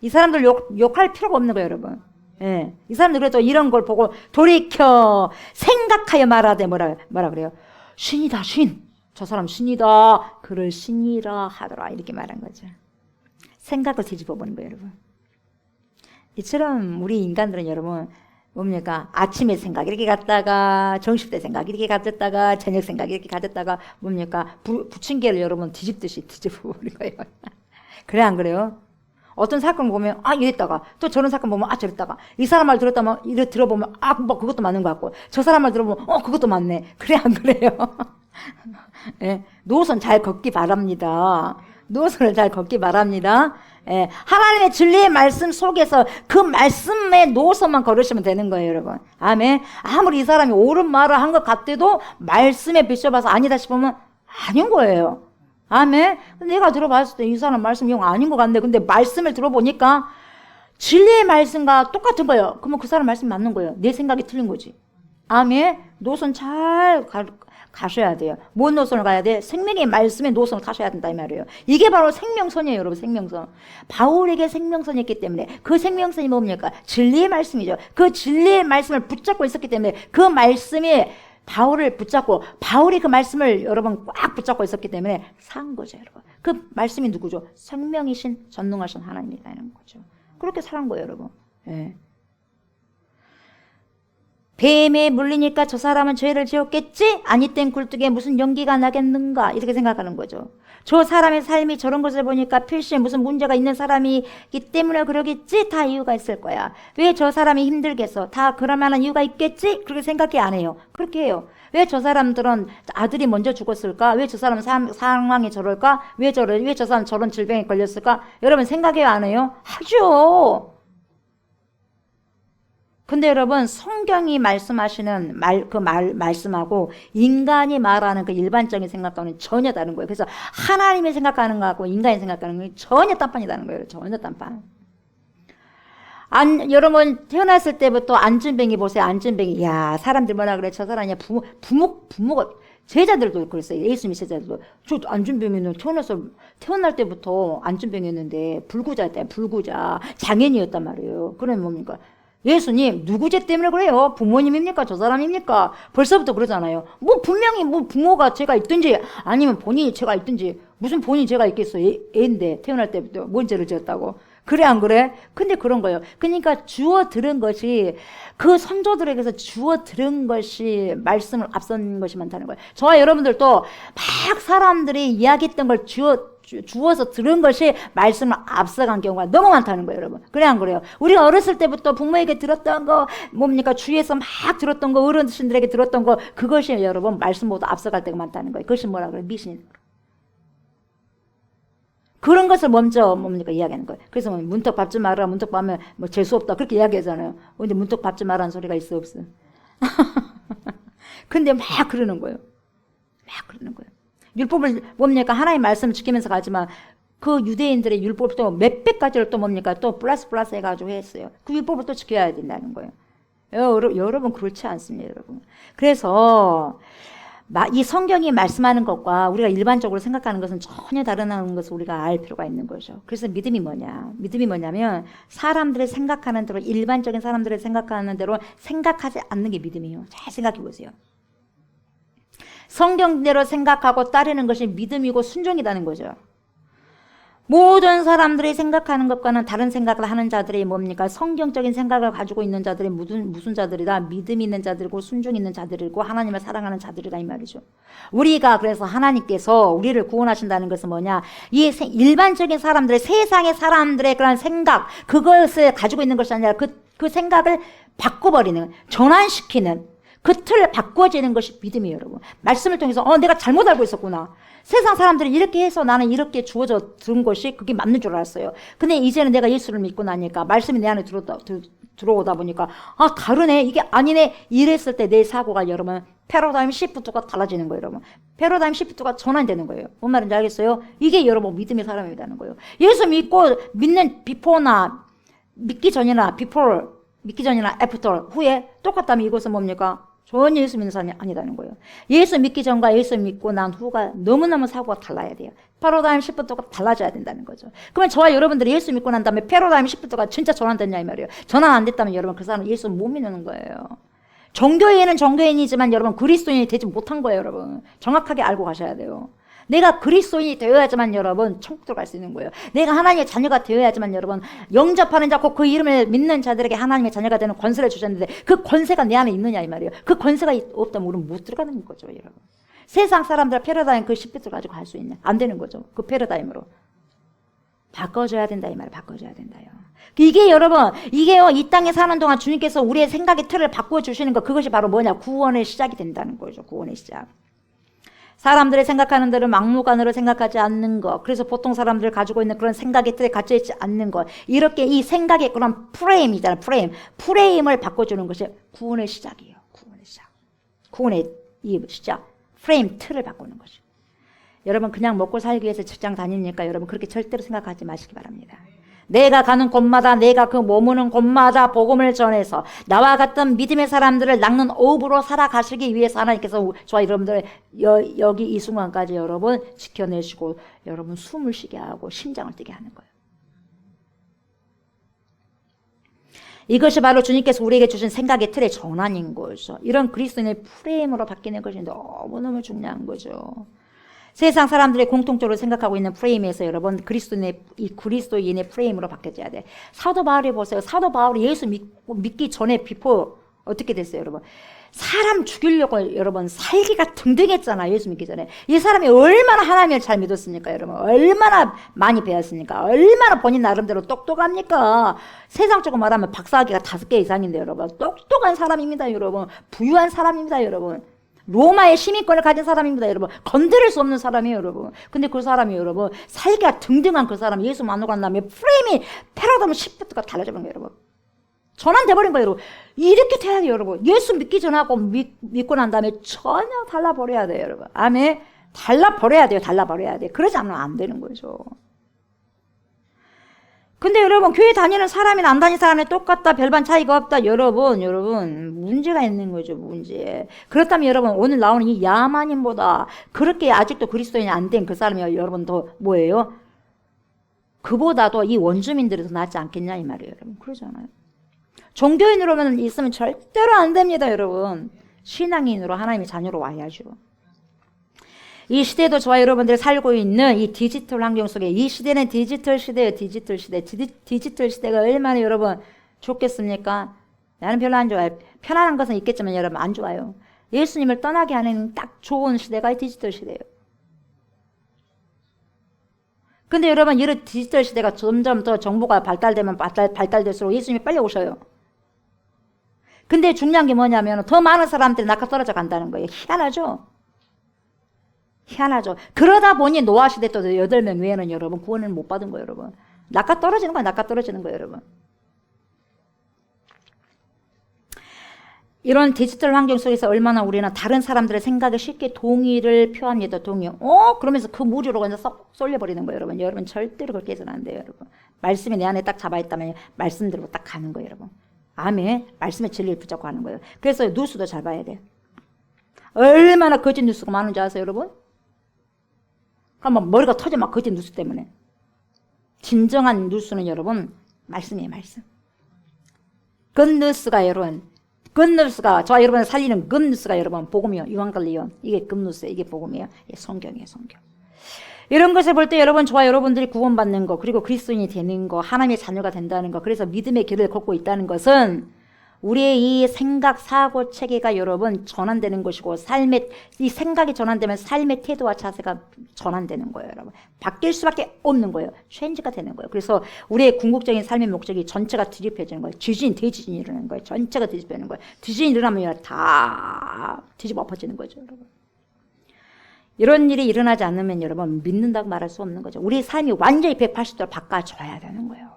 이 사람들 욕할 필요가 없는 거예요, 여러분. 예. 이 사람들 그래도 이런 걸 보고 돌이켜 생각하여 말하되 뭐라 그래요? 신이다 신. 저 사람 신이다. 그를 신이라 하더라. 이렇게 말한 거죠. 생각을 뒤집어 보는 거예요, 여러분. 이처럼 우리 인간들은 여러분 뭡니까? 아침에 생각 이렇게 갔다가 점심 때 생각 이렇게 가졌다가 저녁 생각 이렇게 가졌다가 뭡니까? 부침개를 여러분 뒤집듯이 뒤집어 버린 거예요. 그래 안 그래요? 어떤 사건 보면 아 이랬다가 또 저런 사건 보면 아 저랬다가 이 사람 말 들었다면 이래 들어보면 아 뭐 그것도 맞는 것 같고 저 사람 말 들어보면 그것도 맞네. 그래 안 그래요? 예, 노선 잘 걷기 바랍니다. 노선을 잘 걷기 바랍니다. 예, 하나님의 진리의 말씀 속에서 그 말씀의 노선만 걸으시면 되는 거예요, 여러분. 아멘. 아무리 이 사람이 옳은 말을 한 것 같아도 말씀에 비춰봐서 아니다 싶으면 아닌 거예요. 아멘. 내가 들어봤을 때 이 사람 말씀 영 아닌 것 같네. 근데 말씀을 들어보니까 진리의 말씀과 똑같은 거예요. 그러면 그 사람 말씀이 맞는 거예요. 내 생각이 틀린 거지. 아멘. 노선 잘 가셔야 돼요. 뭔 노선을 가야 돼? 생명의 말씀의 노선을 타셔야 된다 이 말이에요. 이게 바로 생명선이에요, 여러분. 생명선. 바울에게 생명선이 있기 때문에 그 생명선이 뭡니까? 진리의 말씀이죠. 그 진리의 말씀을 붙잡고 있었기 때문에 그 말씀이 바울을 붙잡고 바울이 그 말씀을 여러분 꽉 붙잡고 있었기 때문에 산 거죠, 여러분. 그 말씀이 누구죠? 생명이신 전능하신 하나님이라는 거죠. 그렇게 살은 거예요, 여러분. 예. 뱀에 물리니까 저 사람은 죄를 지었겠지? 아니 땐 굴뚝에 무슨 연기가 나겠는가? 이렇게 생각하는 거죠. 저 사람의 삶이 저런 것을 보니까 필시에 무슨 문제가 있는 사람이기 때문에 그러겠지? 다 이유가 있을 거야. 왜 저 사람이 힘들겠어? 다 그럴 만한 이유가 있겠지? 그렇게 생각이 안 해요. 그렇게 해요. 왜 저 사람들은 아들이 먼저 죽었을까? 왜 저 사람은 상황이 저럴까? 왜 저 사람 저런 질병에 걸렸을까? 여러분 생각해요, 안 해요? 하죠. 근데 여러분 성경이 말씀하시는 말씀하고 인간이 말하는 그 일반적인 생각과는 전혀 다른 거예요. 그래서 하나님이 생각하는 거하고 인간이 생각하는 건 전혀 딴판이라는 거예요. 전혀 딴판. 여러분 태어났을 때부터 안진뱅이 보세요. 안진뱅이. 야 사람들 뭐라 그래. 저 사람이 부모가 제자들도 그랬어요. 예수님 제자들도. 저 안진뱅이는 태어날 때부터 안진뱅이였는데 불구자였다. 불구자. 장애인이었단 말이에요. 그러면 뭡니까? 예수님 누구 죄 때문에 그래요? 부모님입니까? 저 사람입니까? 벌써부터 그러잖아요. 뭐 분명히 뭐 부모가 죄가 있든지 아니면 본인이 죄가 있든지 무슨 본인이 죄가 있겠어요? 애인데 태어날 때부터 뭔 죄를 지었다고. 그래 안 그래? 근데 그런 거예요. 그러니까 주워 들은 것이 그 선조들에게서 주워 들은 것이 말씀을 앞선 것이 많다는 거예요. 저와 여러분들도 막 사람들이 이야기했던 걸 주워서 들은 것이 말씀을 앞서간 경우가 너무 많다는 거예요, 여러분. 그래 안 그래요? 우리가 어렸을 때부터 부모에게 들었던 거 뭡니까? 주위에서 막 들었던 거 어른들에게 들었던 거 그것이 여러분 말씀보다 앞서갈 때가 많다는 거예요. 그것이 뭐라 그래요? 미신. 그런 것을 먼저 뭡니까? 이야기하는 거예요. 그래서 문턱 밟지 마라. 문턱 밟으면 뭐 재수 없다. 그렇게 이야기하잖아요. 근데 문턱 밟지 마라는 소리가 있어 없어? 근데 막 그러는 거예요. 막 그러는 거예요. 율법을 뭡니까? 하나님의 말씀을 지키면서 가지만 그 유대인들의 율법을 또 몇백 가지를 또 뭡니까? 또 플러스 해가지고 했어요. 그 율법을 또 지켜야 된다는 거예요. 여러분 그렇지 않습니다, 여러분. 그래서 이 성경이 말씀하는 것과 우리가 일반적으로 생각하는 것은 전혀 다르다는 것을 우리가 알 필요가 있는 거죠. 그래서 믿음이 뭐냐? 믿음이 뭐냐면 사람들이 생각하는 대로, 일반적인 사람들이 생각하는 대로 생각하지 않는 게 믿음이에요. 잘 생각해 보세요. 성경대로 생각하고 따르는 것이 믿음이고 순종이라는 거죠. 모든 사람들이 생각하는 것과는 다른 생각을 하는 자들이 뭡니까? 성경적인 생각을 가지고 있는 자들이 무슨 자들이다? 믿음이 있는 자들이고 순종이 있는 자들이고 하나님을 사랑하는 자들이다 이 말이죠. 우리가 그래서 하나님께서 우리를 구원하신다는 것은 뭐냐? 이 일반적인 사람들의, 세상의 사람들의 그런 생각, 그것을 가지고 있는 것이 아니라 그 생각을 바꿔버리는, 전환시키는, 그 틀을 바꿔지는 것이 믿음이에요, 여러분. 말씀을 통해서 내가 잘못 알고 있었구나. 세상 사람들이 이렇게 해서 나는 이렇게 주어져 든 것이 그게 맞는 줄 알았어요. 근데 이제는 내가 예수를 믿고 나니까 말씀이 내 안에 들어오다 보니까 다르네, 이게 아니네, 이랬을 때 내 사고가 여러분 패러다임 시프트가 달라지는 거예요, 여러분. 패러다임 시프트가 전환되는 거예요. 뭔 말인지 알겠어요? 이게 여러분 믿음의 사람이라는 거예요. 예수 믿고 믿는 비포나 믿기 전이나 애프터 후에 똑같다면 이것은 뭡니까? 전혀 예수 믿는 사람이 아니라는 거예요. 예수 믿기 전과 예수 믿고 난 후가 너무너무 사고가 달라야 돼요. 패러다임 시프트가 달라져야 된다는 거죠. 그러면 저와 여러분들이 예수 믿고 난 다음에 패러다임 시프트가 진짜 전환됐냐 이 말이에요. 전환 안 됐다면 여러분 그 사람은 예수 못 믿는 거예요. 종교인은 종교인이지만 여러분 그리스도인이 되지 못한 거예요, 여러분. 정확하게 알고 가셔야 돼요. 내가 그리스도인이 되어야지만 여러분 천국 들어갈 수 있는 거예요. 내가 하나님의 자녀가 되어야지만 여러분 영접하는 자, 그 이름을 믿는 자들에게 하나님의 자녀가 되는 권세를 주셨는데 그 권세가 내 안에 있느냐 이 말이에요. 그 권세가 없다면 우리는 못 들어가는 거죠, 여러분. 세상 사람들 패러다임 그 10배를 가지고 갈 수 있냐? 안 되는 거죠. 그 패러다임으로. 바꿔줘야 된다 이 말이에요. 바꿔줘야 된다요. 이게 여러분, 이게요, 이 땅에 사는 동안 주님께서 우리의 생각의 틀을 바꿔주시는 것, 그것이 바로 뭐냐? 구원의 시작이 된다는 거죠. 구원의 시작. 사람들이 생각하는 대로 막무가내로 생각하지 않는 것. 그래서 보통 사람들이 가지고 있는 그런 생각의 틀에 갇혀있지 않는 것. 이렇게 이 생각의 그런 프레임이잖아요. 프레임을 바꿔주는 것이 구원의 시작이에요. 구원의 시작. 구원의 이 시작. 프레임, 틀을 바꾸는 것이죠. 여러분 그냥 먹고 살기 위해서 직장 다니니까 여러분 그렇게 절대로 생각하지 마시기 바랍니다. 내가 가는 곳마다, 내가 그 머무는 곳마다 복음을 전해서 나와 같은 믿음의 사람들을 낚는 어업으로 살아가시기 위해서 하나님께서 저와 여러분들 여기 이 순간까지 여러분 지켜내시고 여러분 숨을 쉬게 하고 심장을 뛰게 하는 거예요. 이것이 바로 주님께서 우리에게 주신 생각의 틀의 전환인 거죠. 이런 그리스도인의 프레임으로 바뀌는 것이 너무너무 중요한 거죠. 세상 사람들이 공통적으로 생각하고 있는 프레임에서 여러분 그리스도인의 프레임으로 바뀌어져야 돼. 사도 바울이 보세요. 사도 바울이 예수 믿기 전에 비포 어떻게 됐어요, 여러분? 사람 죽이려고 여러분 살기가 등등했잖아. 예수 믿기 전에. 이 사람이 얼마나 하나님을 잘 믿었습니까, 여러분? 얼마나 많이 배웠습니까? 얼마나 본인 나름대로 똑똑합니까? 세상적으로 말하면 박사학위가 5개 이상인데 여러분. 똑똑한 사람입니다, 여러분. 부유한 사람입니다, 여러분. 로마의 시민권을 가진 사람입니다, 여러분. 건드릴 수 없는 사람이에요, 여러분. 근데 그 사람이 여러분 살기가 등등한 그 사람이 예수 만나고 난 다음에 프레임이 패러다임 시프트가 달라져버린 거예요, 여러분. 전환돼버린 거예요, 여러분. 이렇게 돼야 돼요, 여러분. 예수 믿기 전하고 믿고 난 다음에 전혀 달라버려야 돼요, 여러분. 아멘. 달라버려야 돼요, 달라버려야 돼요. 그러지 않으면 안 되는 거죠. 근데 여러분 교회 다니는 사람이나 안 다니는 사람이 똑같다, 별반 차이가 없다. 여러분 문제가 있는 거죠, 문제. 그렇다면 여러분 오늘 나오는 이 야만인보다 그렇게 아직도 그리스도인이 안 된 그 사람이 여러분 더 뭐예요? 그보다도 이 원주민들이 더 낫지 않겠냐 이 말이에요, 여러분. 그러잖아요. 종교인으로만 있으면 절대로 안 됩니다, 여러분. 신앙인으로 하나님의 자녀로 와야죠. 이 시대도 저와 여러분들이 살고 있는 이 디지털 환경 속에, 이 시대는 디지털 시대예요. 디지털 시대. 디지털 시대가 얼마나 여러분 좋겠습니까? 나는 별로 안 좋아요. 편안한 것은 있겠지만 여러분 안 좋아요. 예수님을 떠나게 하는 딱 좋은 시대가 이 디지털 시대예요. 근데 여러분 이런 디지털 시대가 점점 더 정보가 발달되면 발달될수록 예수님이 빨리 오셔요. 근데 중요한 게 뭐냐면 더 많은 사람들이 낙하 떨어져 간다는 거예요. 희한하죠? 희한하죠. 그러다 보니 노아 시대 또 8명 외에는 여러분 구원을 못 받은 거예요, 여러분. 낙하 떨어지는 거예요, 낙하 떨어지는 거예요, 여러분. 이런 디지털 환경 속에서 얼마나 우리는 다른 사람들의 생각에 쉽게 동의를 표합니다, 동의. 그러면서 그 무리로 그냥 쏙 쏠려버리는 거예요, 여러분. 여러분 절대로 그렇게 해서는 안 돼요, 여러분. 말씀이 내 안에 딱 잡아있다면 말씀대로 딱 가는 거예요, 여러분. 아멘. 말씀의 진리를 붙잡고 하는 거예요. 그래서 뉴스도 잘 봐야 돼요. 얼마나 거짓 뉴스가 많은지 아세요, 여러분? 그러면 머리가 터져 막 거짓 뉴스 때문에. 진정한 뉴스는 여러분 말씀이에요, 말씀. 굿뉴스가 여러분, 굿뉴스가 저와 여러분을 살리는 굿뉴스가 여러분 복음이요, 유한갈리온. 이게 굿뉴스예요, 이게 복음이에요, 이게 성경이에요, 성경. 이런 것을 볼 때 여러분, 저와 여러분들이 구원받는 거, 그리고 그리스도인이 되는 거, 하나님의 자녀가 된다는 거, 그래서 믿음의 길을 걷고 있다는 것은 우리의 이 생각, 사고, 체계가 여러분 전환되는 것이고, 이 생각이 전환되면 삶의 태도와 자세가 전환되는 거예요, 여러분. 바뀔 수밖에 없는 거예요. 체인지가 되는 거예요. 그래서 우리의 궁극적인 삶의 목적이 전체가 뒤집혀지는 거예요. 대지진이 일어나는 거예요. 전체가 뒤집혀지는 거예요. 지진이 일어나면 다 뒤집어 엎어지는 거죠, 여러분. 이런 일이 일어나지 않으면 여러분 믿는다고 말할 수 없는 거죠. 우리 삶이 완전히 180도로 바꿔줘야 되는 거예요.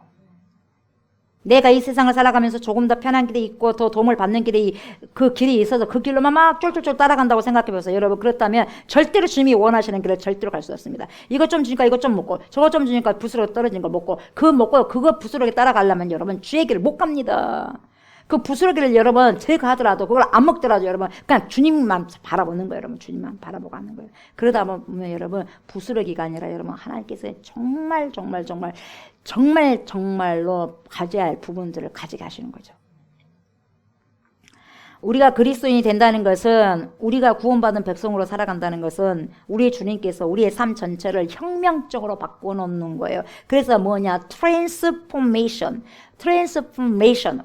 내가 이 세상을 살아가면서 조금 더 편한 길이 있고 더 도움을 받는 길이 그 길이 있어서 그 길로만 막 쫄쫄쫄 따라간다고 생각해 보세요. 여러분 그렇다면 절대로 주님이 원하시는 길을 절대로 갈 수 없습니다. 이것 좀 주니까 이것 좀 먹고 저것 좀 주니까 부스러기 떨어진 걸 먹고 그거 부스러기 따라가려면 여러분 주의 길을 못 갑니다. 그 부스러기를 여러분 제거하더라도 그걸 안 먹더라도 여러분 그냥 주님만 바라보는 거예요. 여러분 주님만 바라보고 가는 거예요. 그러다 보면 여러분 부스러기가 아니라 여러분 하나님께서 정말로 가져야 할 부분들을 가지게 하시는 거죠. 우리가 그리스도인이 된다는 것은, 우리가 구원받은 백성으로 살아간다는 것은 우리 주님께서 우리의 삶 전체를 혁명적으로 바꿔놓는 거예요. 그래서 뭐냐, 트랜스포메이션,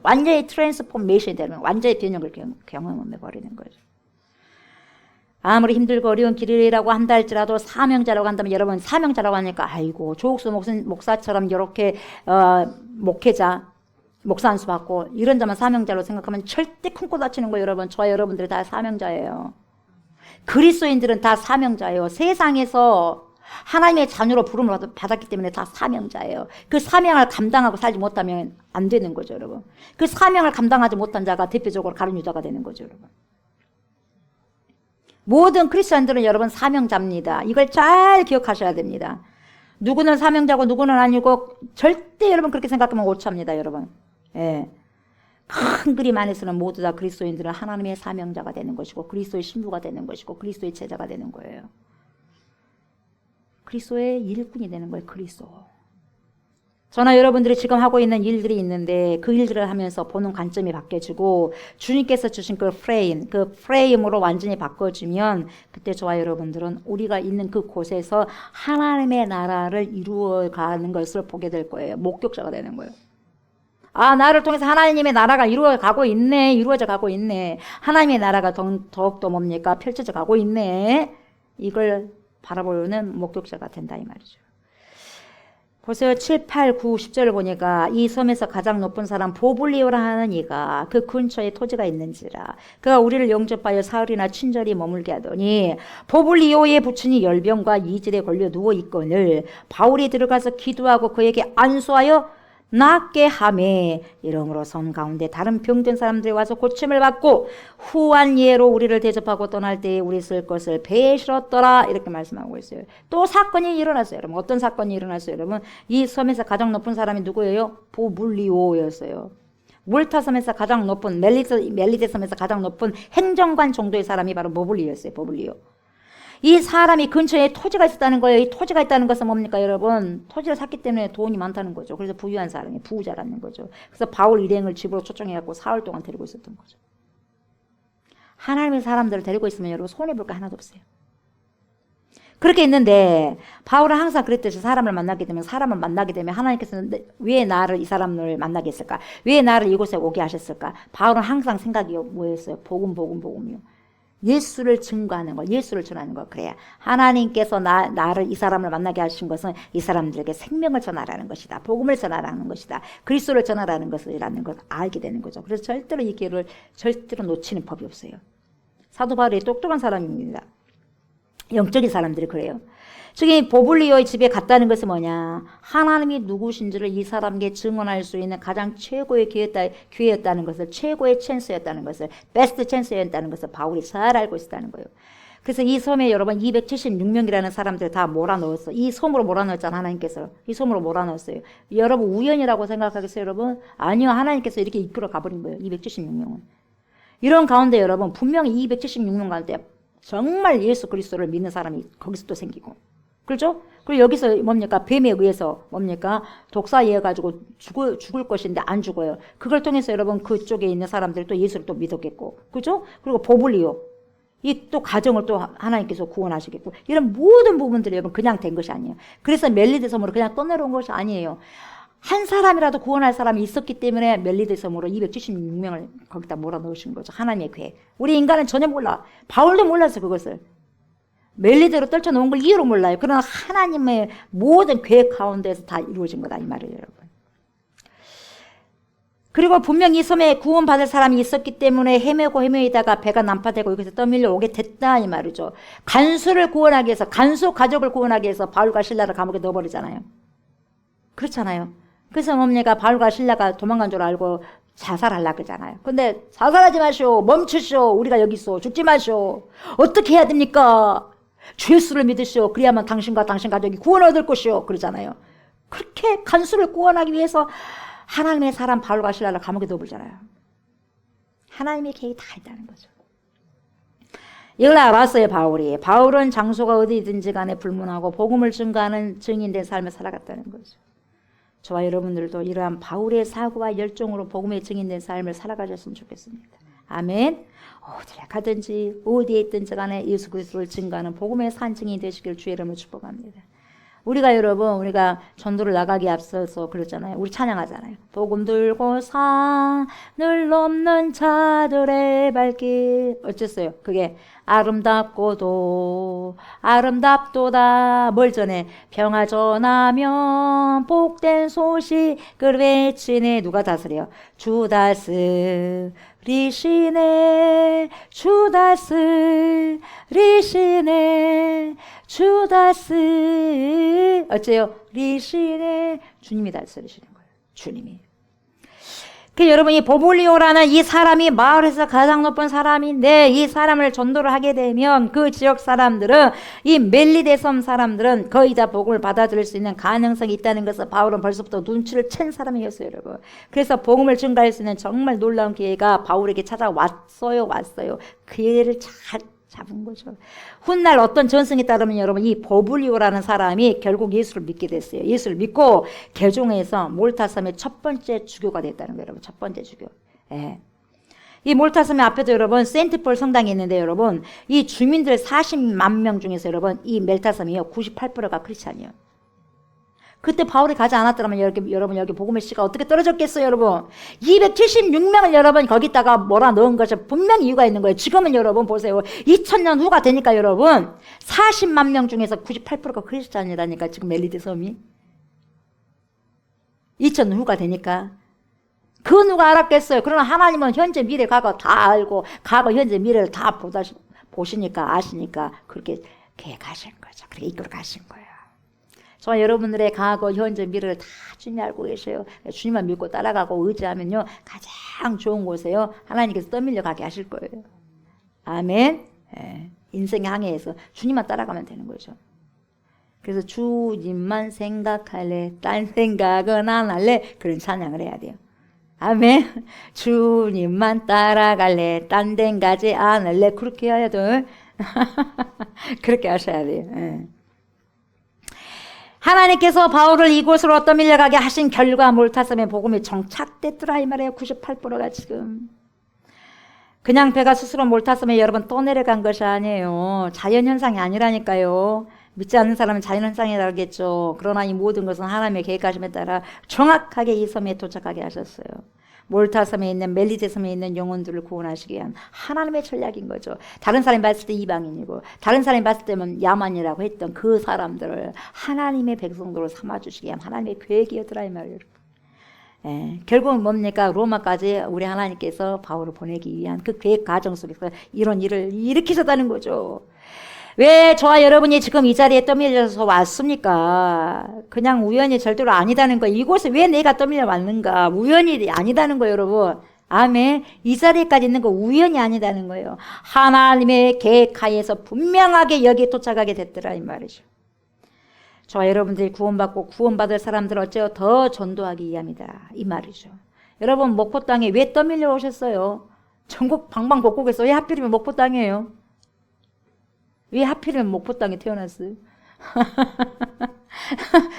완전히 트랜스포메이션이 되면 완전히 변형을 경험해 버리는 거죠. 아무리 힘들고 어려운 길이라고 한다 할지라도 사명자라고 한다면, 여러분 사명자라고 하니까 아이고 조옥수 목사처럼 이렇게 목사 안수 받고 이런 자만 사명자로 생각하면 절대 큰 코 다치는 거예요. 여러분 저와 여러분들이 다 사명자예요. 그리스도인들은 다 사명자예요. 세상에서 하나님의 자녀로 부름을 받았기 때문에 다 사명자예요. 그 사명을 감당하고 살지 못하면 안 되는 거죠, 여러분. 그 사명을 감당하지 못한 자가 대표적으로 가룟 유다가 되는 거죠, 여러분. 모든 크리스천들은 여러분 사명자입니다. 이걸 잘 기억하셔야 됩니다. 누구는 사명자고 누구는 아니고 절대 여러분 그렇게 생각하면 오차입니다, 여러분. 예. 큰 그림 안에서는 모두 다 그리스도인들은 하나님의 사명자가 되는 것이고 그리스도의 신부가 되는 것이고 그리스도의 제자가 되는 거예요. 그리스도의 일꾼이 되는 거예요, 그리스도. 저나 여러분들이 지금 하고 있는 일들이 있는데 그 일들을 하면서 보는 관점이 바뀌어지고 주님께서 주신 그 프레임으로 완전히 바꿔주면 그때 저와 여러분들은 우리가 있는 그 곳에서 하나님의 나라를 이루어가는 것을 보게 될 거예요. 목격자가 되는 거예요. 아, 나를 통해서 하나님의 나라가 이루어져 가고 있네. 하나님의 나라가 더욱더 뭡니까? 펼쳐져 가고 있네. 이걸 바라보는 목격자가 된다 이 말이죠. 보세요. 7, 8, 9, 10절을 보니까 이 섬에서 가장 높은 사람 보블리오라 하는 이가 그 근처에 토지가 있는지라 그가 우리를 영접하여 사흘이나 친절히 머물게 하더니 보블리오의 부친이 열병과 이질에 걸려 누워 있거늘 바울이 들어가서 기도하고 그에게 안수하여 낫게 하매 이러므로 섬 가운데 다른 병든 사람들이 와서 고침을 받고 후한 예로 우리를 대접하고 떠날 때에 우리 쓸 것을 배에 실었더라 이렇게 말씀하고 있어요. 또 사건이 일어났어요. 여러분 어떤 사건이 일어났어요? 여러분 이 섬에서 가장 높은 사람이 누구예요? 보블리오였어요. 몰타 섬에서 가장 높은 멜리데 섬에서 가장 높은 행정관 정도의 사람이 바로 보블리오였어요. 보블리오. 이 사람이 근처에 토지가 있었다는 거예요. 이 토지가 있다는 것은 뭡니까, 여러분? 토지를 샀기 때문에 돈이 많다는 거죠. 그래서 부유한 사람이 부자라는 거죠. 그래서 바울 일행을 집으로 초청해갖고 사흘 동안 데리고 있었던 거죠. 하나님의 사람들을 데리고 있으면 여러분 손해볼 거 하나도 없어요. 그렇게 있는데 바울은 항상 그랬듯이 사람을 만나게 되면 하나님께서는 왜 나를 이 사람을 만나게 했을까? 왜 나를 이곳에 오게 하셨을까? 바울은 항상 생각이 뭐였어요? 복음이요. 예수를 증거하는 거, 예수를 전하는 거. 그래야 하나님께서 나를 이 사람을 만나게 하신 것은 이 사람들에게 생명을 전하라는 것이다. 복음을 전하라는 것이다. 그리스도를 전하라는 것이라는 걸 알게 되는 거죠. 그래서 절대로 이 기회를 절대로 놓치는 법이 없어요. 사도 바울이 똑똑한 사람입니다. 영적인 사람들이 그래요. 저기 보블리오의 집에 갔다는 것은 뭐냐? 하나님이 누구신지를 이 사람에게 증언할 수 있는 가장 최고의 기회였다는 것을, 최고의 찬스였다는 것을, 베스트 찬스였다는 것을 바울이 잘 알고 있었다는 거예요. 그래서 이 섬에 여러분 276명이라는 사람들 다 몰아넣었어. 이 섬으로 몰아넣었잖아, 하나님께서. 이 섬으로 몰아넣었어요. 여러분 우연이라고 생각하겠어요, 여러분? 아니요, 하나님께서 이렇게 이끌어 가버린 거예요. 276명은. 이런 가운데 여러분 분명히 276명 가운데 정말 예수 그리스도를 믿는 사람이 거기서 또 생기고. 그렇죠? 그리고 여기서 뭡니까? 뱀에 의해서 뭡니까? 독사에 가지고 죽을 것인데 안 죽어요. 그걸 통해서 여러분 그쪽에 있는 사람들이 또 예수를 또 믿었겠고. 그죠? 그리고 보블리오. 이 또 가정을 또 하나님께서 구원하시겠고. 이런 모든 부분들이 여러분 그냥 된 것이 아니에요. 그래서 멜리데 섬으로 그냥 떠내려온 것이 아니에요. 한 사람이라도 구원할 사람이 있었기 때문에 멜리데 섬으로 276명을 거기다 몰아넣으신 거죠. 하나님의 계획. 우리 인간은 전혀 몰라. 바울도 몰랐어 그것을. 멜리데로 떨쳐놓은 걸 이유로 몰라요. 그러나 하나님의 모든 계획 가운데에서 다 이루어진 거다 이 말이에요 여러분. 그리고 분명히 이 섬에 구원받을 사람이 있었기 때문에 헤매이다가 배가 난파되고 여기서 떠밀려 오게 됐다 이 말이죠. 간수를 구원하기 위해서, 간수 가족을 구원하기 위해서 바울과 실라를 감옥에 넣어버리잖아요. 그렇잖아요. 그래서 뭡니까? 바울과 실라가 도망간 줄 알고 자살하려고 그러잖아요. 근데 자살하지 마시오. 멈추시오. 우리가 여기 있어. 죽지 마시오. 어떻게 해야 됩니까? 주 예수를 믿으시오. 그래야만 당신과 당신 가족이 구원 얻을 것이오. 그러잖아요. 그렇게 간수를 구원하기 위해서 하나님의 사람 바울과 실라를 감옥에 넣어버리잖아요. 하나님의 계획이 다 있다는 거죠. 이걸 알았어요 바울이. 바울은 장소가 어디든지 간에 불문하고 복음을 증거하는 증인된 삶을 살아갔다는 거죠. 저와 여러분들도 이러한 바울의 사고와 열정으로 복음의 증인된 삶을 살아가셨으면 좋겠습니다. 아멘. 어디에 가든지 어디에 있든지 간에 예수 그리스도를 증거하는 복음의 산증인이 되시길 주의 이름으로 축복합니다. 우리가 전도를 나가기 앞서서 그랬잖아요. 우리 찬양하잖아요. 복음 들고 산을 넘는 자들의 발길. 어쨌어요? 그게 아름답도다. 뭘 전해? 평화 전하면 복된 소식을 외치네. 누가 다스려? 주 다스리시네. 어째요? 리시네. 주님이 다스리시는 거예요. 주님이. 그 여러분 이 보블리오라는 이 사람이 마을에서 가장 높은 사람인데 이 사람을 전도를 하게 되면 그 지역 사람들은 이 멜리데 섬 사람들은 거의 다 복음을 받아들일 수 있는 가능성이 있다는 것을 바울은 벌써부터 눈치를 챈 사람이었어요 여러분. 그래서 복음을 증가할 수 있는 정말 놀라운 기회가 바울에게 찾아왔어요. 그 기회를 잘 잡은 거죠. 훗날 어떤 전승에 따르면 여러분 이 보블리오라는 사람이 결국 예수를 믿게 됐어요. 예수를 믿고 개종해서 몰타섬의 첫 번째 주교가 됐다는 거예요. 여러분 첫 번째 주교. 예. 이 몰타섬의 앞에도 여러분 세인트폴 성당이 있는데 여러분 이 주민들 40만 명 중에서 여러분 이 멜타섬이요 98%가 크리스찬이에요. 그때 바울이 가지 않았더라면 여러분 여기 복음의 씨가 어떻게 떨어졌겠어요 여러분. 276명을 여러분 거기다가 몰아 넣은 것이 분명히 이유가 있는 거예요. 지금은 여러분 보세요. 2000년 후가 되니까 여러분 40만 명 중에서 98%가 크리스찬이라니까 지금 멜리데 섬이 2000년 후가 되니까 그 누가 알았겠어요. 그러나 하나님은 현재 미래 과거 다 알고 과거 현재 미래를 다 보시니까 아시니까 그렇게 계획하신 거죠. 그렇게 이끌어 가신 거예요. 저와 여러분들의 과거, 현재, 미래를 다 주님이 알고 계셔요. 주님만 믿고 따라가고 의지하면요 가장 좋은 곳에요 하나님께서 떠밀려 가게 하실 거예요. 아멘. 예. 인생의 항해에서 주님만 따라가면 되는 거죠. 그래서 주님만 생각할래, 딴 생각은 안 할래, 그런 찬양을 해야 돼요. 아멘. 주님만 따라갈래, 딴 데 가지 않을래, 그렇게 해야 돼. 그렇게 하셔야 돼요. 예. 하나님께서 바울을 이곳으로 떠밀려가게 하신 결과 몰타섬의 복음이 정착됐더라 이 말이에요. 98%가 지금. 그냥 배가 스스로 몰타섬에 여러분 떠내려간 것이 아니에요. 자연현상이 아니라니까요. 믿지 않는 사람은 자연현상이라고 하겠죠. 그러나 이 모든 것은 하나님의 계획하심에 따라 정확하게 이 섬에 도착하게 하셨어요. 몰타섬에 있는 멜리데 섬에 있는 영혼들을 구원하시기 위한 하나님의 전략인 거죠. 다른 사람이 봤을 때 이방인이고 다른 사람이 봤을 때는 야만이라고 했던 그 사람들을 하나님의 백성들로 삼아주시기 위한 하나님의 계획이었더라 이 말이에요. 예, 결국은 뭡니까? 로마까지 우리 하나님께서 바울을 보내기 위한 그 계획 과정 속에서 이런 일을 일으키셨다는 거죠. 왜 저와 여러분이 지금 이 자리에 떠밀려서 왔습니까? 그냥 우연이 절대로 아니다는 거예요. 이곳에 왜 내가 떠밀려 왔는가? 우연이 아니다는 거예요, 여러분. 아멘. 이 자리까지 있는 거 우연이 아니다는 거예요. 하나님의 계획하에서 분명하게 여기에 도착하게 됐더라 이 말이죠. 저와 여러분들이 구원받고 구원받을 사람들 어째요? 더 전도하기 위함이다 이 말이죠. 여러분 목포 땅에 왜 떠밀려 오셨어요? 전국 방방곡곡에서 왜 하필이면 목포 땅이에요? 왜 하필이면 목포 땅에 태어났어요?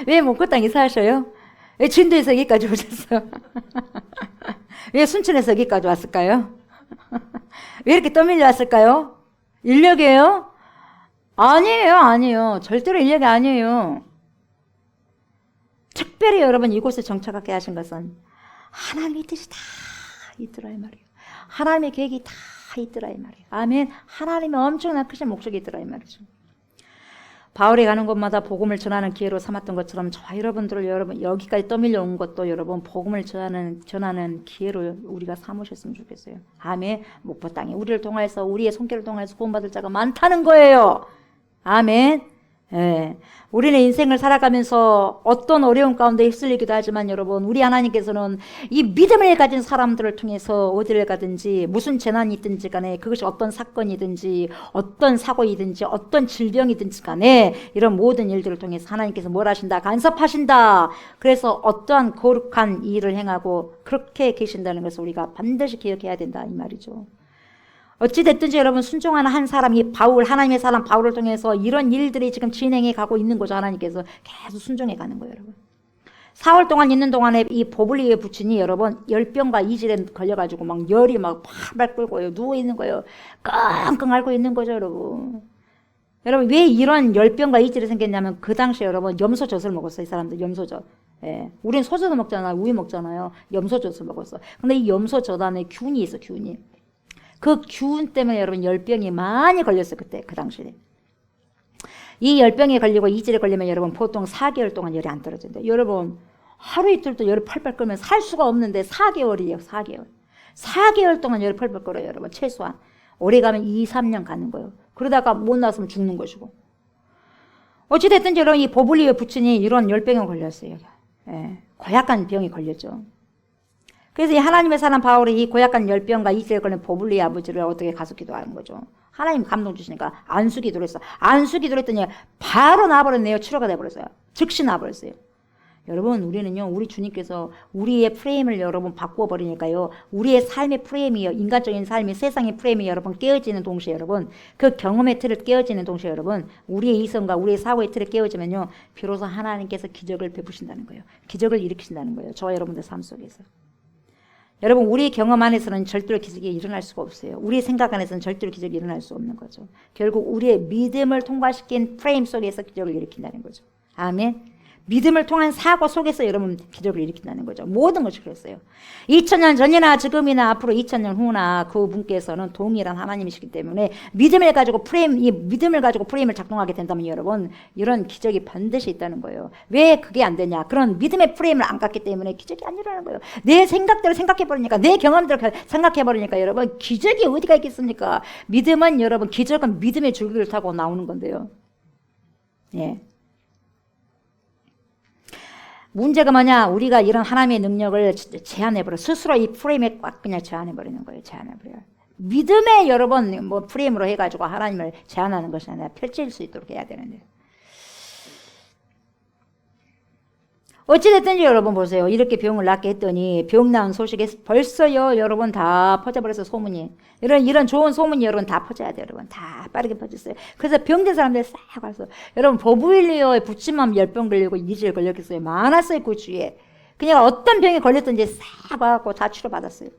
왜 목포 땅에 사셔요? 왜 진도에서 여기까지 오셨어요? 왜 순천에서 여기까지 왔을까요? 왜 이렇게 떠밀려 왔을까요? 인력이에요? 아니에요, 아니에요. 절대로 인력이 아니에요. 특별히 여러분 이곳에 정착하게 하신 것은 하나님의 뜻이 다 있더라 이 말이에요. 하나님의 계획이 다 있더라 이 말이에요. 아멘. 하나님의 엄청난 크신 목적이 있더라 이 말이죠. 바울이 가는 곳마다 복음을 전하는 기회로 삼았던 것처럼 저와 여러분들을 여러분 여기까지 떠밀려 온 것도 여러분 복음을 전하는 기회로 우리가 삼으셨으면 좋겠어요. 아멘. 목포 땅에 우리를 통해서 우리의 손길을 통해서 구원받을 자가 많다는 거예요. 아멘. 예. 우리는 인생을 살아가면서 어떤 어려움 가운데 휩쓸리기도 하지만 여러분 우리 하나님께서는 이 믿음을 가진 사람들을 통해서 어디를 가든지 무슨 재난이 있든지 간에 그것이 어떤 사건이든지 어떤 사고이든지 어떤 질병이든지 간에 이런 모든 일들을 통해서 하나님께서 뭘 하신다? 간섭하신다. 그래서 어떠한 거룩한 일을 행하고 그렇게 계신다는 것을 우리가 반드시 기억해야 된다 이 말이죠. 어찌됐든지 여러분 순종하는 한 사람이 바울, 하나님의 사람 바울을 통해서 이런 일들이 지금 진행해 가고 있는 거죠. 하나님께서 계속 순종해 가는 거예요 여러분. 4월 동안 있는 동안에 이 보블리에 부친이 여러분 열병과 이질에 걸려가지고 막 열이 막 팔팔 끓고 누워있는 거예요. 끙끙 앓고 있는 거죠 여러분. 여러분 왜 이런 열병과 이질이 생겼냐면 그 당시에 여러분 염소젖을 먹었어요. 이 사람들 염소젖. 예. 우린 소젖도 먹잖아요. 우유 먹잖아요. 염소젖을 먹었어. 근데 이 염소젖 안에 균이 있어 균이. 그 균 때문에 여러분 열병이 많이 걸렸어요. 그때 그 당시에. 이 열병에 걸리고 이질에 걸리면 여러분 보통 4개월 동안 열이 안 떨어진대요. 여러분 하루 이틀도 열이 펄펄 끓면 살 수가 없는데 4개월이에요. 4개월. 4개월 동안 열이 펄펄 끓어요. 여러분 최소한. 오래 가면 2, 3년 가는 거예요. 그러다가 못 나왔으면 죽는 것이고. 어찌됐든지 여러분 이 보블리에 부친이 이런 열병에 걸렸어요. 예. 고약한 병이 걸렸죠. 그래서 이 하나님의 사람 바울이 이 고약한 열병과 이질에 걸린 보블리의 아버지를 어떻게 가서 기도하는 거죠. 하나님 감동 주시니까 안수 기도를 했어. 안수 기도를 했더니 바로 나와버렸네요. 치료가 돼버렸어요. 즉시 나와버렸어요. 여러분 우리는요 우리 주님께서 우리의 프레임을 여러분 바꾸어버리니까요 우리의 삶의 프레임이요 인간적인 삶이 세상의 프레임이 여러분 깨어지는 동시에 여러분 그 경험의 틀을 깨어지는 동시에 여러분 우리의 이성과 우리의 사고의 틀을 깨어지면요 비로소 하나님께서 기적을 베푸신다는 거예요. 기적을 일으키신다는 거예요. 저와 여러분들 삶 속에서. 여러분 우리의 경험 안에서는 절대로 기적이 일어날 수가 없어요. 우리의 생각 안에서는 절대로 기적이 일어날 수 없는 거죠. 결국 우리의 믿음을 통과시킨 프레임 속에서 기적을 일으킨다는 거죠. 아멘. 믿음을 통한 사고 속에서 여러분 기적을 일으킨다는 거죠. 모든 것이 그랬어요. 2000년 전이나 지금이나 앞으로 2000년 후나 그 분께서는 동일한 하나님이시기 때문에 믿음을 가지고 프레임을 작동하게 된다면 여러분 이런 기적이 반드시 있다는 거예요. 왜 그게 안 되냐? 그런 믿음의 프레임을 안 갖기 때문에 기적이 안 일어나는 거예요. 내 생각대로 생각해버리니까 내 경험대로 생각해버리니까 여러분 기적이 어디가 있겠습니까? 믿음은 여러분 기적은 믿음의 줄기를 타고 나오는 건데요. 예. 문제가 뭐냐? 우리가 이런 하나님의 능력을 제한해버려. 스스로 이 프레임에 꽉 그냥 제한해버리는 거예요. 제한해버려요. 믿음의 여러분 뭐 프레임으로 해가지고 하나님을 제한하는 것이 아니라 펼칠 수 있도록 해야 되는데. 어찌됐든지 여러분 보세요. 이렇게 병을 낫게 했더니 병 나은 소식이 벌써요 여러분 다 퍼져버려서 소문이. 이런 좋은 소문이 여러분 다 퍼져야 돼요. 여러분 다 빠르게 퍼졌어요. 그래서 병든 사람들 싹 와서 여러분 보블리오에 부침만 열병 걸리고 이질 걸렸겠어요. 많았어요 그 주위에. 그냥 어떤 병에 걸렸든지 싹 와갖고 다 치료받았어요.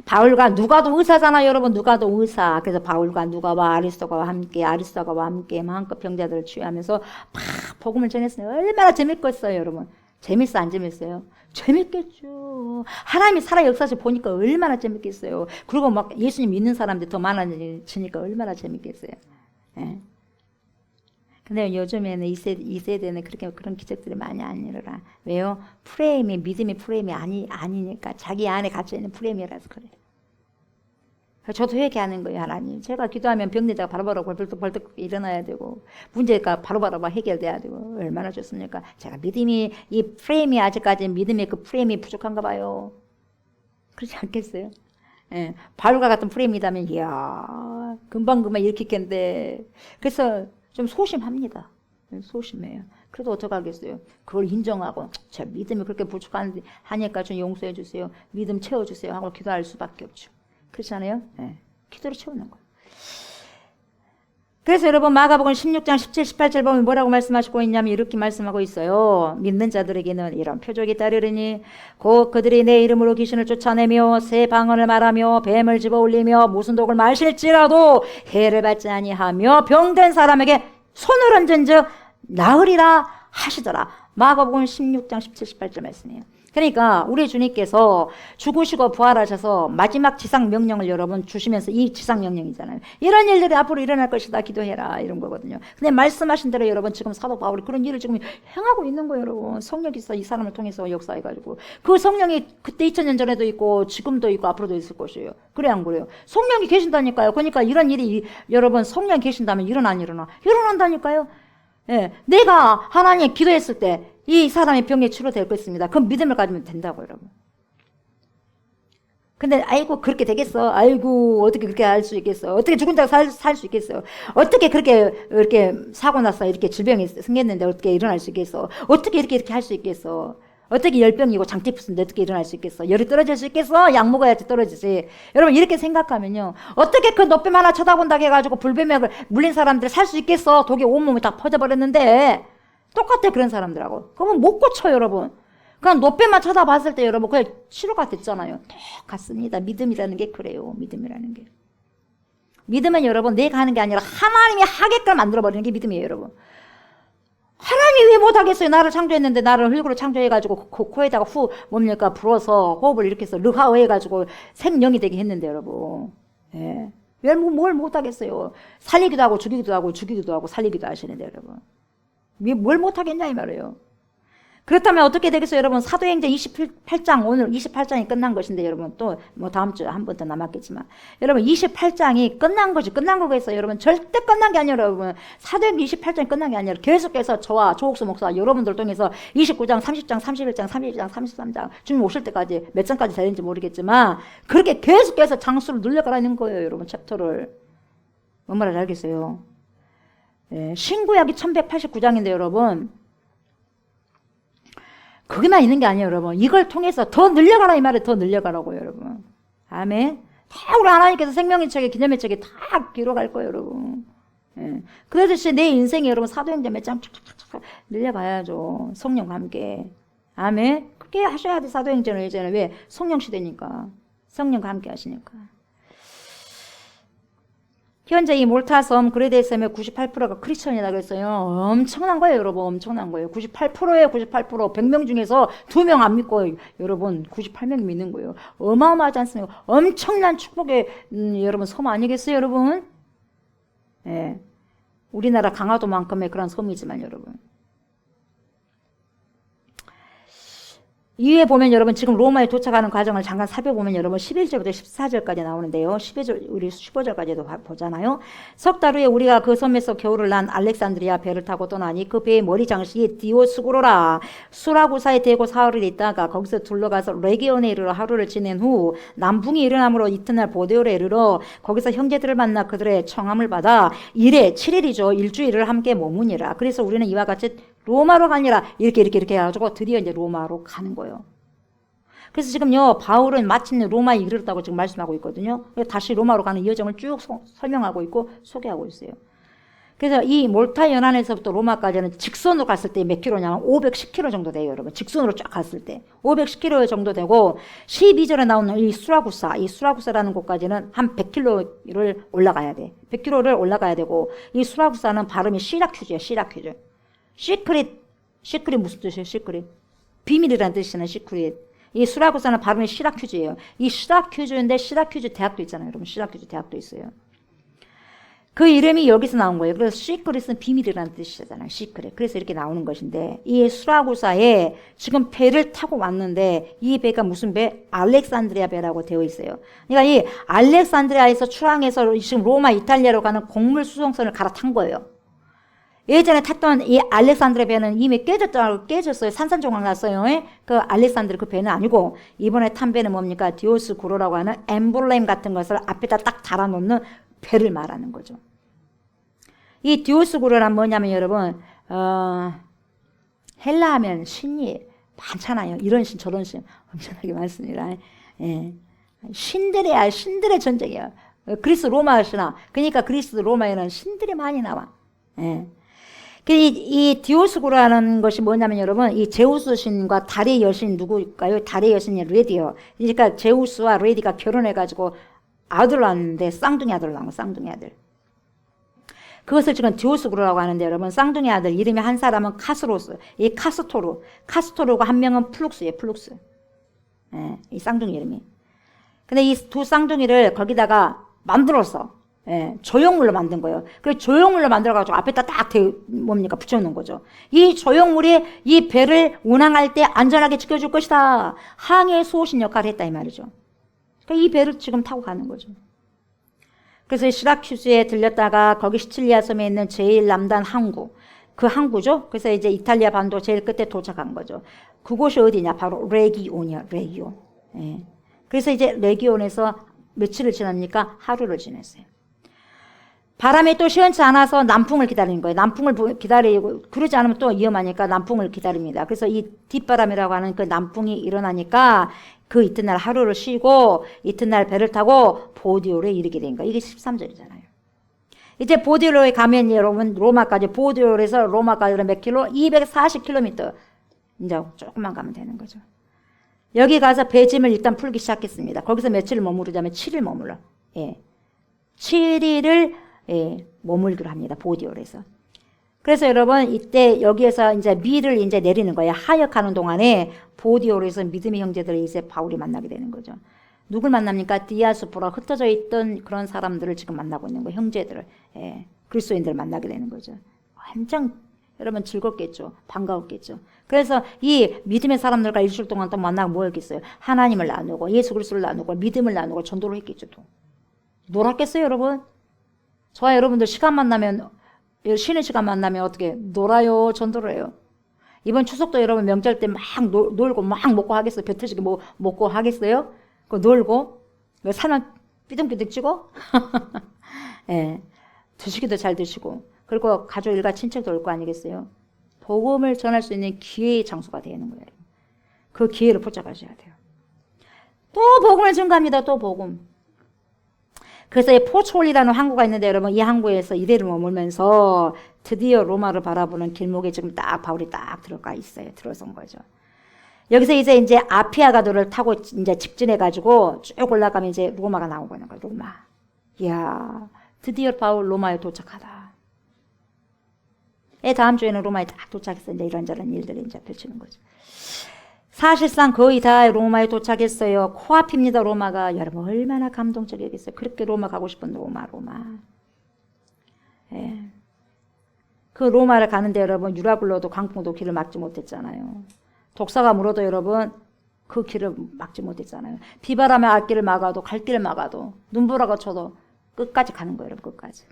바울과 누가도 의사잖아요 여러분. 누가도 의사. 그래서 바울과 누가와 아리스도가와 함께 마음껏 병자들을 치유하면서 막 복음을 전했어요. 얼마나 재밌겠어요 여러분. 재밌어 안 재밌어요? 재밌겠죠. 하나님이 살아 역사에서 보니까 얼마나 재밌겠어요. 그리고 막 예수님 믿는 사람들이 더 많아지니까 얼마나 재밌겠어요. 예. 근데 요즘에는 이 세대는 그런 기적들이 많이 안 일어나. 왜요? 믿음의 프레임이 아니니까. 자기 안에 갇혀있는 프레임이라서 그래요. 저도 회개하는 거예요, 하나님. 제가 기도하면 병내자가 바로바로 벌떡벌떡 일어나야 되고, 문제가 바로바로 해결돼야 되고, 얼마나 좋습니까? 제가 이 프레임이 아직까지 믿음의 그 프레임이 부족한가 봐요. 그렇지 않겠어요? 예. 바울과 같은 프레임이라면, 이야, 금방 일으켰겠는데. 그래서, 좀 소심합니다. 소심해요. 그래도 어떡하겠어요. 그걸 인정하고 제 믿음이 그렇게 부족하니까 좀 용서해 주세요. 믿음 채워주세요 하고 기도할 수밖에 없죠. 그렇지 않아요? 네. 기도로 채우는 거예요. 그래서 여러분 마가복음 16장 17, 18절 보면 뭐라고 말씀하시고 있냐면 이렇게 말씀하고 있어요. 믿는 자들에게는 이런 표적이 따르리니 곧 그들이 내 이름으로 귀신을 쫓아내며 새 방언을 말하며 뱀을 집어올리며 무슨 독을 마실지라도 해를 받지 아니하며 병든 사람에게 손을 얹은즉 나으리라 하시더라. 마가복음 16장 17, 18절 말씀이에요. 그러니까 우리 주님께서 죽으시고 부활하셔서 마지막 지상명령을 여러분 주시면서 이 지상명령이잖아요. 이런 일들이 앞으로 일어날 것이다 기도해라 이런 거거든요. 근데 말씀하신 대로 여러분 지금 사도 바울이 그런 일을 지금 행하고 있는 거예요. 여러분 성령께서 이 사람을 통해서 역사해가지고 그 성령이 그때 2000년 전에도 있고 지금도 있고 앞으로도 있을 것이에요. 그래 안 그래요? 성령이 계신다니까요. 그러니까 이런 일이 여러분 성령이 계신다면 일어난다니까요. 예, 내가 하나님 기도했을 때 이 사람의 병이 치료될 것입니다. 그럼 믿음을 가지면 된다고 여러분. 근데 아이고 그렇게 되겠어? 아이고 어떻게 그렇게 할 수 있겠어? 어떻게 죽은 자가 살 수 있겠어? 어떻게 그렇게 이렇게 사고 나서 이렇게 질병이 생겼는데 어떻게 일어날 수 있겠어? 어떻게 이렇게 할 수 있겠어? 어떻게 열병이고 장티푸스인데 어떻게 일어날 수 있겠어? 열이 떨어질 수 있겠어? 약 먹어야지 떨어지지. 여러분 이렇게 생각하면요. 어떻게 그 노뱀 하나 쳐다본다고 해가지고 불뱀에 물린 사람들 살 수 있겠어? 독이 온몸에 다 퍼져버렸는데 똑같아 그런 사람들하고. 그러면 못 고쳐 여러분. 그냥 노뱀만 쳐다봤을 때 여러분 그냥 치료가 됐잖아요. 똑같습니다. 믿음이라는 게 그래요. 믿음이라는 게. 믿음은 여러분 내가 하는 게 아니라 하나님이 하게끔 만들어버리는 게 믿음이에요 여러분. 하나님이 왜 못하겠어요? 나를 창조했는데 나를 흙으로 창조해가지고 코에다가 뭡니까 불어서 호흡을 이렇게 해서 르하어 해가지고 생명이 되게 했는데 여러분. 예. 왜 뭘 못하겠어요? 살리기도 하고 죽이기도 하고 죽이기도 하고 살리기도 하시는데 여러분. 뭘 못하겠냐 이 말이에요. 그렇다면 어떻게 되겠어요 여러분? 사도행전 28장 오늘 28장이 끝난 것인데 여러분 또 뭐 다음 주에 한 번 더 남았겠지만 여러분 28장이 끝난 것이 끝난 거겠어요 여러분. 절대 끝난 게 아니라 여러분 사도행전 28장이 끝난 게 아니라 계속해서 저와 조옥수 목사 여러분들 통해서 29장 30장 31장 32장 33장 주님 오실 때까지 몇 장까지 되는지 모르겠지만 그렇게 계속해서 장수를 늘려가라는 거예요 여러분. 챕터를 뭔 말인지 알겠어요? 예, 신구약이 1189장인데 여러분 거기만 있는 게 아니에요 여러분. 이걸 통해서 더 늘려가라 이 말에 더 늘려가라고요 여러분. 아멘. 다 우리 하나님께서 생명의 책에 기념의 책에 다 기록할 거예요 여러분. 예. 그러듯이 내 인생에 여러분 사도행전 몇 장 쫙쫙쫙 늘려가야죠. 성령과 함께. 아멘. 그렇게 하셔야 돼 사도행전을 이제는. 왜? 성령 시대니까. 성령과 함께 하시니까. 현재 이 몰타섬 그레데 섬의 98%가 크리스천이다 그랬어요. 엄청난 거예요 여러분. 엄청난 거예요. 98%예요. 98%. 100명 중에서 2명 안 믿고 여러분 98명이 믿는 거예요. 어마어마하지 않습니까? 엄청난 축복의 여러분 섬 아니겠어요 여러분? 예. 우리나라 강화도만큼의 그런 섬이지만 여러분. 이에 보면 여러분 지금 로마에 도착하는 과정을 잠깐 살펴보면 여러분 11절부터 14절까지 나오는데요. 12절, 우리 15절까지도 보잖아요. 석 달 후에 우리가 그 섬에서 겨울을 난 알렉산드리아 배를 타고 떠나니 그 배의 머리 장식이 디오스구로라 수라구사에 대고 사흘을 있다가 거기서 둘러가서 레기온에 이르러 하루를 지낸 후 남풍이 일어나므로 이튿날 보데올에 이르러 거기서 형제들을 만나 그들의 청함을 받아 이래 7일이죠. 일주일을 함께 머무니라. 그래서 우리는 이와 같이 로마로 가니라 이렇게 해가지고 드디어 이제 로마로 가는 거예요. 그래서 지금요 바울은 마침내 로마에 이르렀다고 지금 말씀하고 있거든요. 다시 로마로 가는 이 여정을 쭉 설명하고 있고 소개하고 있어요. 그래서 이 몰타 연안에서부터 로마까지는 직선으로 갔을 때 몇 킬로냐면 510킬로 정도 돼요 여러분. 직선으로 쫙 갔을 때 510킬로 정도 되고 12절에 나오는 이 수라구사라는 곳까지는 한 100킬로를 올라가야 돼. 100킬로를 올라가야 되고 이 수라구사는 발음이 시라큐즈예요. 시크릿 무슨 뜻이에요? 시크릿 비밀이라는 뜻이잖아요. 시크릿. 이 수라구사는 발음이 시라큐즈예요. 이 시라큐즈인데 시라큐즈 대학도 있잖아요. 여러분 시라큐즈 대학도 있어요. 그 이름이 여기서 나온 거예요. 그래서 시크릿은 비밀이라는 뜻이잖아요. 시크릿. 그래서 이렇게 나오는 것인데 이 수라구사에 지금 배를 타고 왔는데 이 배가 무슨 배? 알렉산드리아 배라고 되어 있어요. 그러니까 이 알렉산드리아에서 출항해서 지금 로마 이탈리아로 가는 곡물 수송선을 갈아탄 거예요. 예전에 탔던 이 알렉산드리아 배는 이미 깨졌어요. 산산조각 났어요. 그 알렉산드리아 그 배는 아니고 이번에 탄 배는 뭡니까? 디오스구로라고 하는 엠블렘 같은 것을 앞에다 딱 달아놓는 배를 말하는 거죠. 이 디오스구로란 뭐냐면 여러분 헬라 하면 신이 많잖아요. 이런 신 저런 신 엄청나게 많습니다. 예. 신들의 전쟁이에요. 그리스 로마 신화. 그러니까 그리스 로마에는 신들이 많이 나와. 예. 이 디오스코라는 것이 뭐냐면 여러분, 이 제우스 신과 달의 여신 누구일까요? 달의 여신이 레디요. 그러니까 제우스와 레디가 결혼해가지고 아들 낳았는데 쌍둥이 아들 낳은 거, 쌍둥이 아들. 그것을 지금 디오스코라고 하는데 여러분, 쌍둥이 아들 이름이 한 사람은 카스로스, 이 카스토르고 한 명은 플룩스예요, 플룩스. 예, 이 쌍둥이 이름이. 근데 이 두 쌍둥이를 거기다가 만들었어. 예, 조형물로 만든 거예요. 그래서 조형물로 만들어가지고 앞에다 딱 뭡니까? 붙여놓은 거죠. 이 조형물이 이 배를 운항할 때 안전하게 지켜줄 것이다. 항해 수호신 역할을 했다, 이 말이죠. 그러니까 이 배를 지금 타고 가는 거죠. 그래서 시라큐스에 들렸다가 거기 시칠리아 섬에 있는 제일 남단 항구, 그 항구죠. 그래서 이제 이탈리아 반도 제일 끝에 도착한 거죠. 그곳이 어디냐? 바로 레기온이야, 레기온. 예. 그래서 이제 레기온에서 며칠을 지납니까? 하루를 지냈어요. 바람이 또 시원치 않아서 남풍을 기다리는 거예요. 남풍을 기다리고, 그러지 않으면 또 위험하니까 남풍을 기다립니다. 그래서 이 뒷바람이라고 하는 그 남풍이 일어나니까 그 이튿날 하루를 쉬고 이튿날 배를 타고 보디올에 이르게 된 거예요. 이게 13절이잖아요. 이제 보디올에 가면 여러분 로마까지, 보디올에서 로마까지는 몇 킬로? 240km. 이제 조금만 가면 되는 거죠. 여기 가서 배짐을 일단 풀기 시작했습니다. 거기서 며칠을 머무르자면 7일 머물러. 예. 7일을 머물기로 합니다. 보디올에서. 그래서 여러분 이때 여기에서 이제 밀을 이제 내리는 거예요. 하역하는 동안에 보디올에서 믿음의 형제들을 이제 바울이 만나게 되는 거죠. 누굴 만납니까? 디아스포라, 흩어져 있던 그런 사람들을 지금 만나고 있는 거예요. 형제들을. 예. 그리스도인들을 만나게 되는 거죠. 완전 여러분 즐겁겠죠. 반가웠겠죠. 그래서 이 믿음의 사람들과 일주일 동안 또 만나고 뭐 했겠어요? 하나님을 나누고 예수 그리스도를 나누고 믿음을 나누고 전도를 했겠죠. 또. 놀았겠어요, 여러분? 저와 여러분들 시간 만나면, 쉬는 시간 만나면 어떻게 놀아요, 전도를 해요? 이번 추석도 여러분 명절 때 막 놀고 막 먹고 하겠어요? 배 터지게 뭐 먹고 하겠어요? 그 놀고 사람 삐둥삐둥 찌고 예, 드시기도 잘 드시고, 그리고 가족 일가 친척도 올 거 아니겠어요? 복음을 전할 수 있는 기회의 장소가 되는 거예요. 그 기회를 붙잡아셔야 돼요. 또 복음을 증가합니다. 또 복음. 그래서 이 포초올이라는 항구가 있는데 여러분, 이 항구에서 이래를 머물면서 드디어 로마를 바라보는 길목에 지금 딱 바울이 딱 들어가 있어요. 들어선 거죠. 여기서 이제 아피아가도를 타고 이제 직진해가지고 쭉 올라가면 이제 로마가 나오고 있는 거예요. 로마. 이야, 드디어 바울 로마에 도착하다. 다음 주에는 로마에 딱 도착했어요. 이제 이런저런 일들이 이제 펼치는 거죠. 사실상 거의 다 로마에 도착했어요. 코앞입니다, 로마가. 여러분, 얼마나 감동적이겠어요. 그렇게 로마 가고 싶은 로마. 예. 그 로마를 가는데 여러분, 유라굴로도 광풍도 길을 막지 못했잖아요. 독사가 물어도 여러분, 그 길을 막지 못했잖아요. 비바람에 앞길을 막아도, 갈 길을 막아도, 눈보라가 쳐도 끝까지 가는 거예요, 여러분, 끝까지.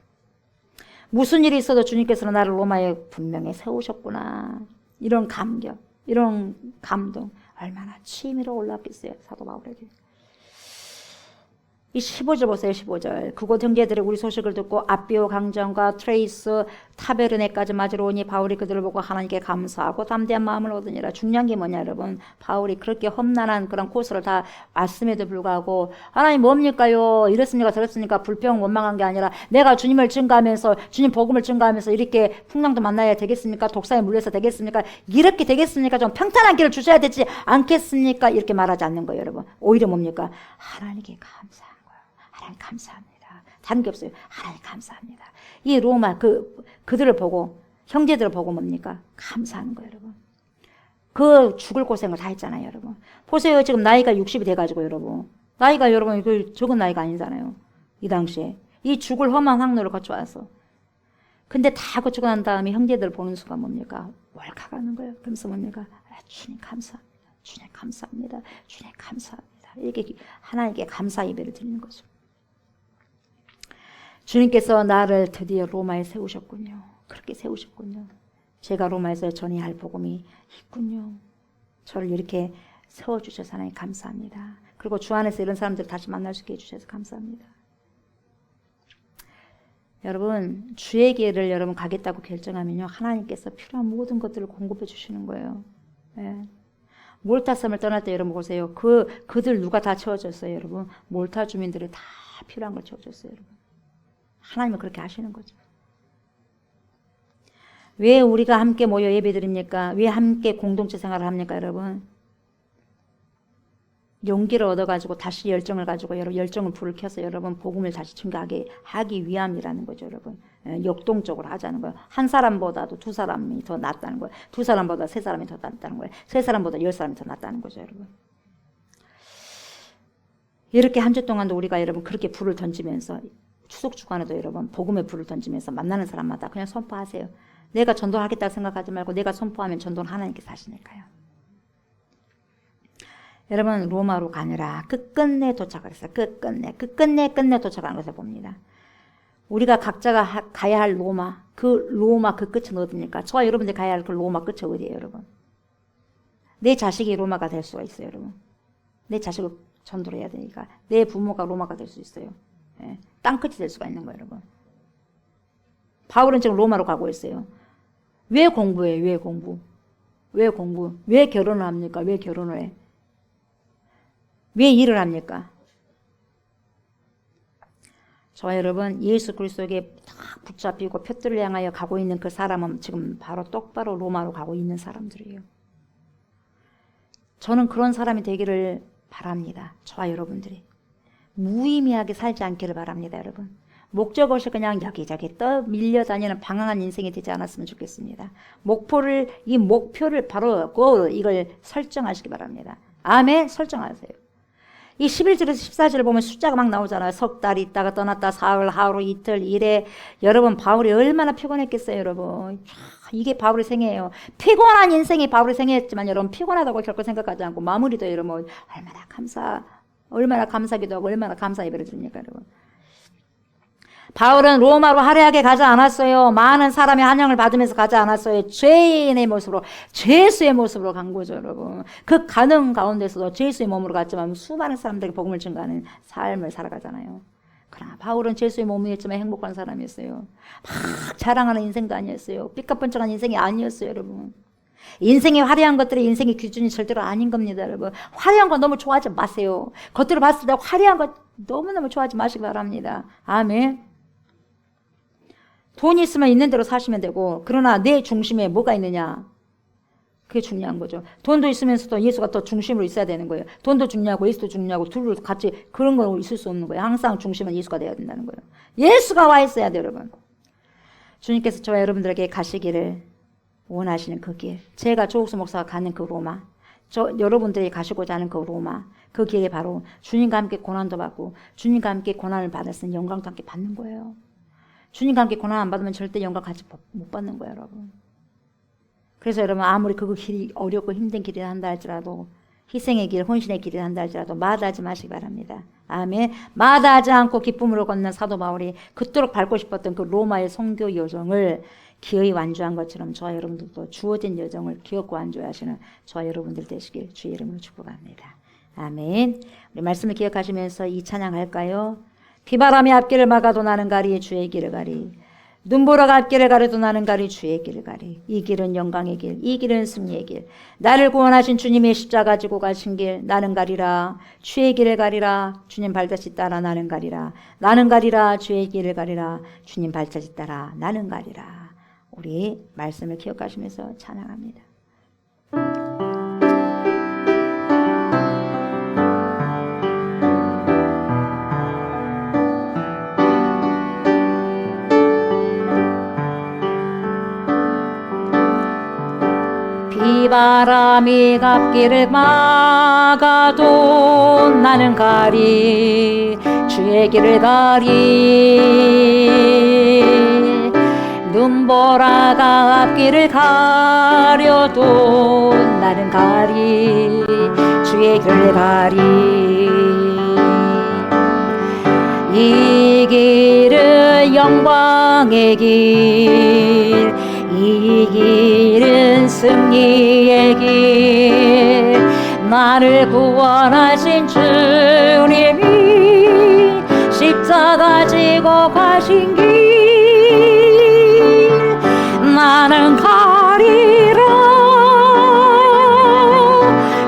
무슨 일이 있어도 주님께서는 나를 로마에 분명히 세우셨구나. 이런 감격, 이런 감동, 얼마나 치밀어 올랐겠어요, 사도 바울에게. 이 15절 보세요, 15절. 그곳 형제들이 우리 소식을 듣고 아비오 강정과 트레이스 타베르네까지 맞으러 오니 바울이 그들을 보고 하나님께 감사하고 담대한 마음을 얻으니라. 중요한 게 뭐냐, 여러분. 바울이 그렇게 험난한 그런 코스를 다 왔음에도 불구하고 하나님 뭡니까요? 이랬습니까? 저랬습니까? 불평 원망한 게 아니라 내가 주님을 증거하면서, 주님 복음을 증거하면서 이렇게 풍랑도 만나야 되겠습니까? 독사에 물려서 되겠습니까? 이렇게 되겠습니까? 좀 평탄한 길을 주셔야 되지 않겠습니까? 이렇게 말하지 않는 거예요, 여러분. 오히려 뭡니까? 하나님께 감사. 하나님 감사합니다. 다른 게 없어요. 하나님 감사합니다. 이 로마 그들을 보고, 형제들을 보고 뭡니까? 감사하는 거예요, 여러분. 그 죽을 고생을 다 했잖아요, 여러분. 보세요, 지금 나이가 60이 돼가지고 여러분. 나이가 여러분 그 적은 나이가 아니잖아요. 이 당시에 이 죽을 험한 항로를 거쳐와서. 근데 다 거치고 난 다음에 형제들을 보는 순간 뭡니까? 월카가는 거예요. 그러면서 뭡니까? 주님 감사합니다. 주님 감사합니다. 주님 감사합니다. 이렇게 하나님께 감사 예배를 드리는 거죠. 주님께서 나를 드디어 로마에 세우셨군요. 그렇게 세우셨군요. 제가 로마에서 전해야 할 복음이 있군요. 저를 이렇게 세워주셔서 하나님 감사합니다. 그리고 주 안에서 이런 사람들 다시 만날 수 있게 해주셔서 감사합니다. 여러분, 주의 길을 여러분 가겠다고 결정하면요, 하나님께서 필요한 모든 것들을 공급해 주시는 거예요. 네. 몰타 섬을 떠날 때 여러분 보세요. 그들 누가 다 채워줬어요, 여러분? 몰타 주민들이 다 필요한 걸 채워줬어요, 여러분. 하나님은 그렇게 하시는 거죠. 왜 우리가 함께 모여 예배드립니까? 왜 함께 공동체 생활을 합니까, 여러분? 용기를 얻어가지고 다시 열정을 가지고 여러분 열정을 불을 켜서 여러분 복음을 다시 증거하게 하기 위함이라는 거죠, 여러분. 역동적으로 하자는 거예요. 한 사람보다도 두 사람이 더 낫다는 거예요. 두 사람보다 세 사람이 더 낫다는 거예요. 세 사람보다 10사람이 더 낫다는 거죠, 여러분. 이렇게 한 주 동안도 우리가 여러분 그렇게 불을 던지면서 추석 주간에도 여러분 복음의 불을 던지면서 만나는 사람마다 그냥 선포하세요. 내가 전도하겠다고 생각하지 말고 내가 선포하면 전도는 하나님께서 하시니까요. 여러분 로마로 가느라 끝끝내 도착했어요. 끝끝내 도착한 것을 봅니다. 우리가 각자가 가야 할 로마, 그 로마 그 끝은 어디입니까? 저와 여러분들이 가야 할 그 로마 끝이 어디예요, 여러분? 내 자식이 로마가 될 수가 있어요, 여러분. 내 자식을 전도를 해야 되니까 내 부모가 로마가 될 수 있어요. 예, 땅끝이 될 수가 있는 거예요, 여러분. 바울은 지금 로마로 가고 있어요. 왜 공부해요? 왜 공부? 왜 공부? 왜 결혼을 합니까? 왜 결혼을 해? 왜 일을 합니까? 저와 여러분 예수 그리스도에게 딱 붙잡히고 표들을 향하여 가고 있는 그 사람은 지금 바로 똑바로 로마로 가고 있는 사람들이에요. 저는 그런 사람이 되기를 바랍니다. 저와 여러분들이 무의미하게 살지 않기를 바랍니다, 여러분. 목적 없이 그냥 여기저기 밀려다니는 방황한 인생이 되지 않았으면 좋겠습니다. 이 목표를 바로 이걸 설정하시기 바랍니다. 아멘. 설정하세요. 이 11절에서 14절을 보면 숫자가 막 나오잖아요. 석 달 있다가 떠났다, 사흘, 하루, 이틀, 일에. 여러분 바울이 얼마나 피곤했겠어요, 여러분. 이게 바울의 생애예요. 피곤한 인생이 바울의 생애였지만 여러분 피곤하다고 결코 생각하지 않고 마무리도 여러분 얼마나 감사기도 하고 얼마나 감사 예배를 드립니까, 여러분. 바울은 로마로 화려하게 가지 않았어요. 많은 사람의 환영을 받으면서 가지 않았어요. 죄인의 모습으로, 죄수의 모습으로 간 거죠, 여러분. 그 가는 가운데서도 죄수의 몸으로 갔지만 수많은 사람들에게 복음을 증거하는 삶을 살아가잖아요. 그러나 바울은 죄수의 몸이었지만 행복한 사람이었어요. 막 자랑하는 인생도 아니었어요. 삐까뻔쩍한 인생이 아니었어요, 여러분. 인생의 화려한 것들이 인생의 기준이 절대로 아닌 겁니다, 여러분. 화려한 거 너무 좋아하지 마세요. 겉으로 봤을 때 화려한 거 너무너무 좋아하지 마시기 바랍니다. 아멘. 돈이 있으면 있는 대로 사시면 되고, 그러나 내 중심에 뭐가 있느냐, 그게 중요한 거죠. 돈도 있으면서도 예수가 더 중심으로 있어야 되는 거예요. 돈도 중요하고 예수도 중요하고 둘을 같이 그런 거 있을 수 없는 거예요. 항상 중심은 예수가 되어야 된다는 거예요. 예수가 와 있어야 돼요, 여러분. 주님께서 저와 여러분들에게 가시기를 원하시는 그 길, 제가 조옥수 목사가 가는 그 로마, 여러분들이 가시고자 하는 그 로마, 그 길에 바로 주님과 함께 고난도 받고 주님과 함께 고난을 받았으니 영광도 함께 받는 거예요. 주님과 함께 고난 안 받으면 절대 영광 같이 못 받는 거예요, 여러분. 그래서 여러분 아무리 그 길이 어렵고 힘든 길이라 한다 할지라도, 희생의 길, 혼신의 길이라 한다 할지라도 마다하지 마시기 바랍니다. 아멘. 마다하지 않고 기쁨으로 걷는 사도 바울이 그토록 밟고 싶었던 그 로마의 선교 여정을 기어이 완주한 것처럼 저와 여러분들도 주어진 여정을 기어코 완주하시는 저와 여러분들 되시길 주의 이름으로 축복합니다. 아멘. 우리 말씀을 기억하시면서 이 찬양 할까요? 비바람이 앞길을 막아도 나는 가리 주의 길을 가리, 눈보라가 앞길을 가려도 나는 가리 주의 길을 가리. 이 길은 영광의 길, 이 길은 승리의 길, 나를 구원하신 주님의 십자가 지고 가신 길 나는 가리라. 주의 길을 가리라. 주님 발자취 따라 나는 가리라. 나는 가리라. 주의 길을 가리라. 주님 발자취 따라 나는 가리라. 우리 말씀을 기억하시면서 찬양합니다. 비바람이 앞길을 막아도 나는 가리 주의 길을 가리, 눈보라가 앞길을 가려도 나는 가리 주의 길을 가리. 이 길은 영광의 길, 이 길은 승리의 길, 나를 구원하신 주님이 십자가 지고 가신 길 나는 가리라.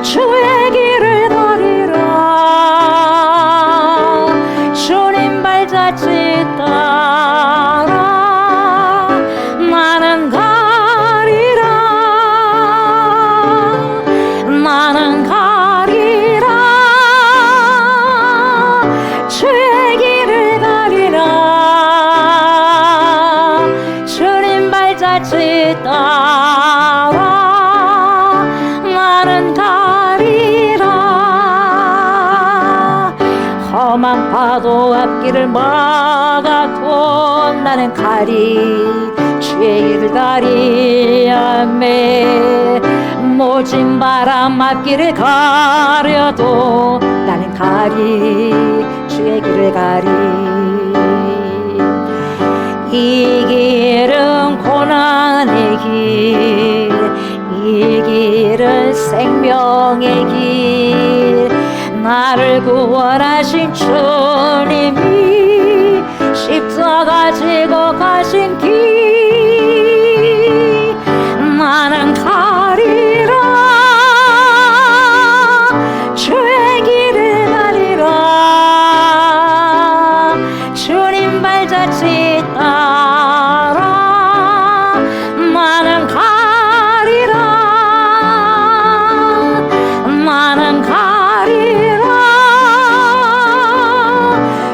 주의 길을 가리라. 주님 사도 앞길을 막아도 나는 가리 주의 길을 가리하매 모진 바람 앞길을 가려도 나는 가리 주의 길을 가리 이 길은 고난의 길 이 길은 생명의 길 나를 구원하신 주님이 십자가 지고 가신 길 나는 가리라 주의 길을 가리라 주님 발자취 따라 나는 가리라 나는 가리라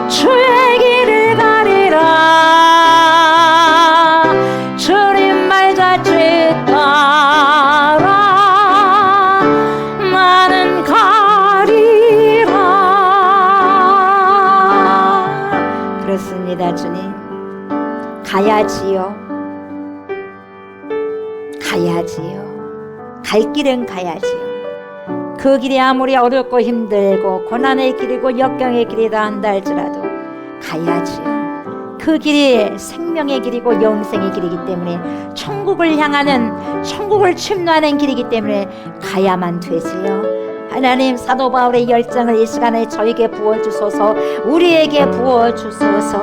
주의 길을 가리라 주님 발자취 따라 나는 가리라. 그렇습니다. 주님 가야지요 가야지요 갈 길은 가야지요 그 길이 아무리 어렵고 힘들고 고난의 길이고 역경의 길이다 한다 할지라도 가야지요 그 길이 생명의 길이고 영생의 길이기 때문에 천국을 향하는 천국을 침노하는 길이기 때문에 가야만 되지요. 하나님 사도 바울의 열정을 이 시간에 저에게 부어주소서 우리에게 부어주소서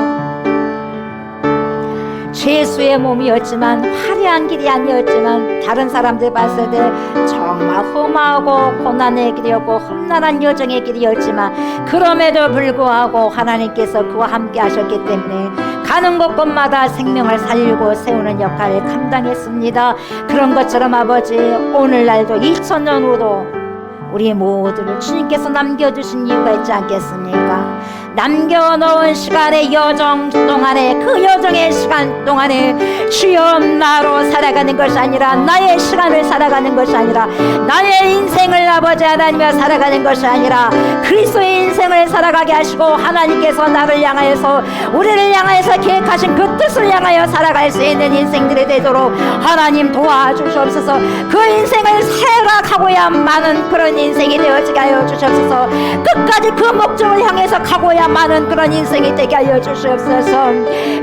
죄수의 몸이었지만 화려한 길이 아니었지만 다른 사람들 봤을 때 정말 험하고 고난의 길이었고 험난한 여정의 길이었지만 그럼에도 불구하고 하나님께서 그와 함께 하셨기 때문에 가는 곳곳마다 생명을 살리고 세우는 역할을 감당했습니다. 그런 것처럼 아버지 오늘날도 2000년 후로 우리 모두를 주님께서 남겨주신 이유가 있지 않겠습니까? 남겨놓은 시간의 여정 동안에 그 여정의 시간 동안에 주여 나로 살아가는 것이 아니라 나의 시간을 살아가는 것이 아니라 나의 인생을 아버지 하나님과 살아가는 것이 아니라 그리스도의 인생을 살아가게 하시고 하나님께서 나를 향하여서 우리를 향하여서 계획하신 그 뜻을 향하여 살아갈 수 있는 인생들이 되도록 하나님 도와주시옵소서. 그 인생을 살아가고야만은 그런 인생이 되어지게 하여 주시옵소서. 끝까지 그 목적을 향해서 가고야 많은 그런 인생이 되게 하여 주시옵소서.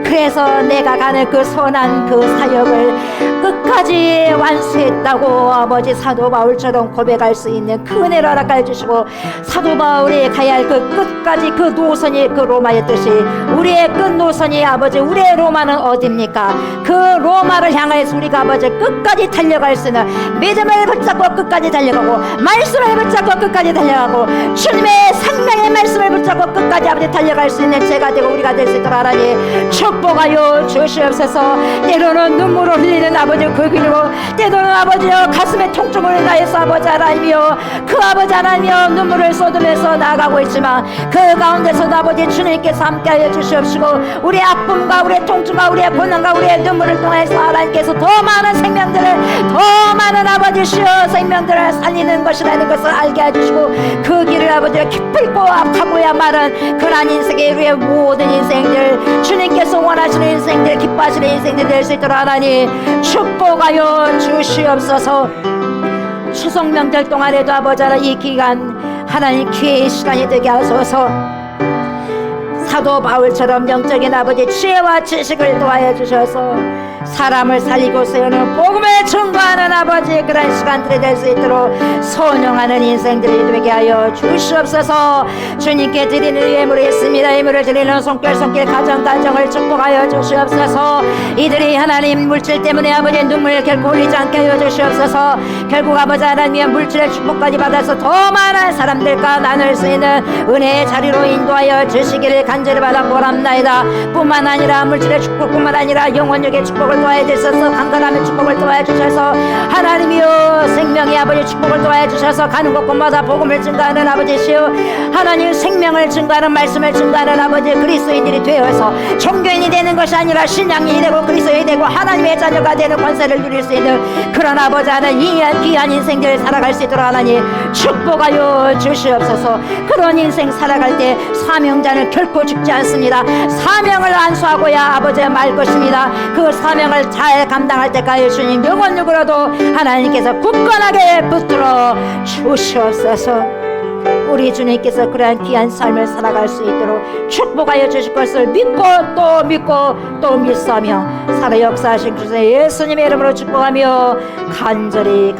그래서 내가 가는 그 선한 그 사역을 끝까지 완수했다고 아버지 사도 바울처럼 고백할 수 있는 그 은혜를 허락하여 주시고 사도 바울이 가야 할 그 끝까지 그 노선이 그 로마였듯이 우리의 끝 노선이 아버지 우리의 로마는 어디입니까? 그 로마를 향해서 우리가 아버지 끝까지 달려갈 수 있는 믿음을 붙잡고 끝까지 달려가고 말씀을 붙잡고 끝까지 달려가고 주님의 생명의 말씀을 붙잡고 끝까지 아버지 달려갈 수 있는 제가 되고 우리가 될 수 있도록 하나님 축복하여 주시옵소서. 때로는 눈물을 흘리는 아버지 그 길로 때로는 아버지여 가슴에 통증을 다해서 아버지 하나님이여 그 아버지 하나님이여 눈물을 쏟으면서 나아가고 있지만 그 가운데서도 아버지 주님께서 함께하여 주시옵시고 우리의 아픔과 우리의 통증과 우리의 고난과 우리의 눈물을 통해서 하나님께서 더 많은 생명들을 더 많은 아버지 주여 생명들을 살리는 것이라는 것을 알게 해주시고 그 길을 아버지 기쁘고 하고야 말은 그러한 인생의 우리의 모든 인생들 주님께서 원하시는 인생들 기뻐하시는 인생들 될 수 있도록 하나님 축복하여 주시옵소서. 추석 명절 동안에도 아버지 이 기간 하나님 기회의 시간이 되게 하소서. 사도 바울처럼 영적인 아버지 지혜와 지식을 도와여 주셔서 사람을 살리고 세우는 복음을 증거하는 아버지 그런 시간들이 될 수 있도록 선용하는 인생들이 되게 하여 주시옵소서. 주님께 드리는 예물이 있습니다. 예물을 드리는 손길 가정을 축복하여 주시옵소서. 이들이 하나님 물질 때문에 아버지 눈물 결코 흘리지 않게 하여 주시옵소서. 결국 아버지 하나님의 물질의 축복까지 받아서 더 많은 사람들과 나눌 수 있는 은혜의 자리로 인도하여 주시기를 간절히 바라보랍나이다. 뿐만 아니라 물질의 축복뿐만 아니라 영혼력의 축복을 도와주셔서 강건함의 축복을 도와주셔서 하나님이여 생명의 아버지 축복을 도와해 주셔서 가는 곳곳마다 복음을 증거하는 아버지시여 하나님 생명을 증거하는 말씀을 증거하는 아버지 그리스도인들이 되어서 종교인이 되는 것이 아니라 신앙인이 되고 그리스도인이 되고 하나님의 자녀가 되는 권세를 누릴 수 있는 그런 아버지 하나님 귀한 인생들을 살아갈 수 있도록 하나님 축복하여 주시옵소서. 그런 인생 살아갈 때 사명자는 결코 죽지 않습니다. 사명을 안수하고야 아버지의 말 것입니다. 그 사명을 잘 감당할 때까지 주님 영원육으로도 하나님께서 굳건하게 붙들어 주시옵소서. 우리 주님께서 그러한 귀한 삶을 살아갈 수 있도록 축복하여 주실 것을 믿고 또 믿사며 살아 역사하신 그리스도 예수님의 이름으로 축복하며 간절히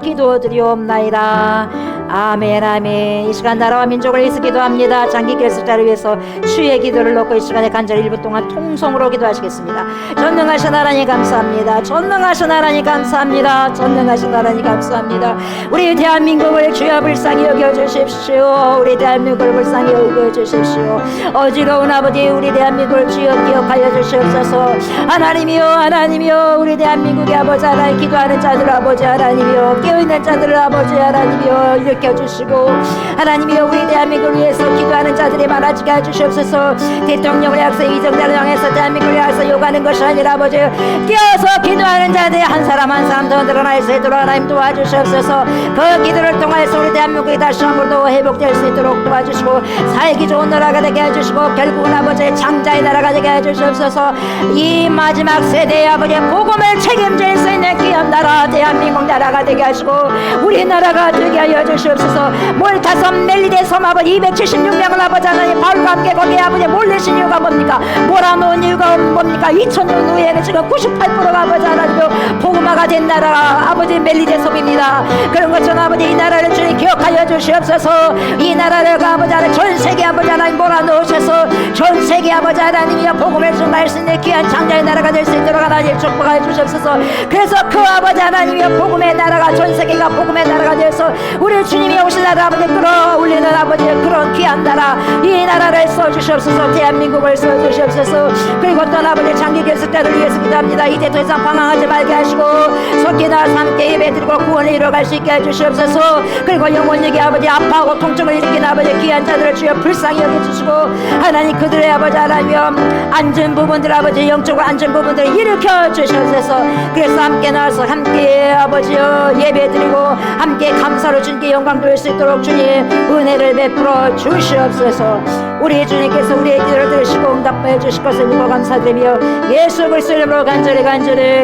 기도드리옵나이다. 아멘 아멘. 이 시간 나라와 민족을 위해서 기도합니다. 장기 결석자를 위해서 주의 기도를 놓고 이 시간에 간절히 1분 동안 통성으로 기도하시겠습니다. 전능하신 하나님 감사합니다. 전능하신 하나님 감사합니다. 전능하신 하나님 감사합니다. 우리 대한민국을 주여 불쌍히 여겨주십시오. 우리 대한민국을 불쌍히 여겨주십시오. 어지러운 아버지 우리 대한민국을 주여 기억하여 주시옵소서. 하나님이여 우리 대한민국의 아버지 하나님 기도하는 자들 아버지 하나님이여 깨어있는 자들을 아버지 하나님이여 일으켜주시고 하나님이여 우리 대한민국을 위해서 기도하는 자들이 많아지게 해주시옵소서. 대통령을 향해서 이정자를 향해서 대한민국을 향해서 요구하는 것이 아니라 아버지 깨어서 기도하는 자들이 한 사람 더 늘어날 수 있도록 하나님 도와주시옵소서. 그 기도를 통해서 우리 대한민국이 다시 한번도 회복될 수 있도록 도와주시고 살기 좋은 나라가 되게 해주시고 결국은 아버지의 장자의 나라가 되게 해주시옵소서. 이 마지막 세대의 아버지의 복음을 책임질 수 있는 귀한 나라 대한민국 나라가 되게 하시고 우리나라가 되게 하여 주시옵소서. 몰타섬 멜리데 섬 아버지 276명을 아버지 하나님 바울과 함께 거기에 아버지 몰리신 이유가 뭡니까? 몰아놓은 이유가 뭡니까? 2000년 후에는 지금 98%가 아버지 하나님도 복음화가 된 나라가 아버지 멜리데 섬입니다. 그런 것처럼 아버지 이 나라를 주님 기억하여 주시옵소서. 이 나라를 아버지 하나님 전 세계 아버지 하나님 몰아넣으셔서 전 세계 아버지 하나님이여 복음을 전할 수 있는 귀한 장자의 나라가 될 수 있도록 하나님 축복하여 주시옵소서. 그래서 그 아버지 하나님이여 복음의 나라가 전 세계가 복음의 나라가 되어서 우리 주님이 오신 나라 아버지 끌어올리는 아버지 그런 귀한 나라 이 나라를 써주시옵소서. 대한민국을 써주시옵소서. 그리고 또 아버지 장기 결석자를 위해서 기도합니다. 이제 더 이상 방황하지 말게 하시고 속히 나와서 함께 예배드리고 구원을 이뤄갈 수 있게 해주시옵소서. 그리고 영원히 아버지 아파하고 통증을 일으킨 아버지 귀한 자들을 주여 불쌍히 여겨주시고 하나님 그들의 아버지 하나님이여 앉은 부분들 아버지 영적으로 앉은 부분들을 일으켜 주시옵소서. 그래서 함께 나와서 함께 아버지여 예배드리고 함께 감사로 주님께 영광 돌릴 수 있도록 주님 은혜를 베풀어 주시옵소서. 우리 주님께서 우리의 기도를 들으시고 응답해 주실 것을 믿고 감사드리며 예수 그리스도 이름으로 간절히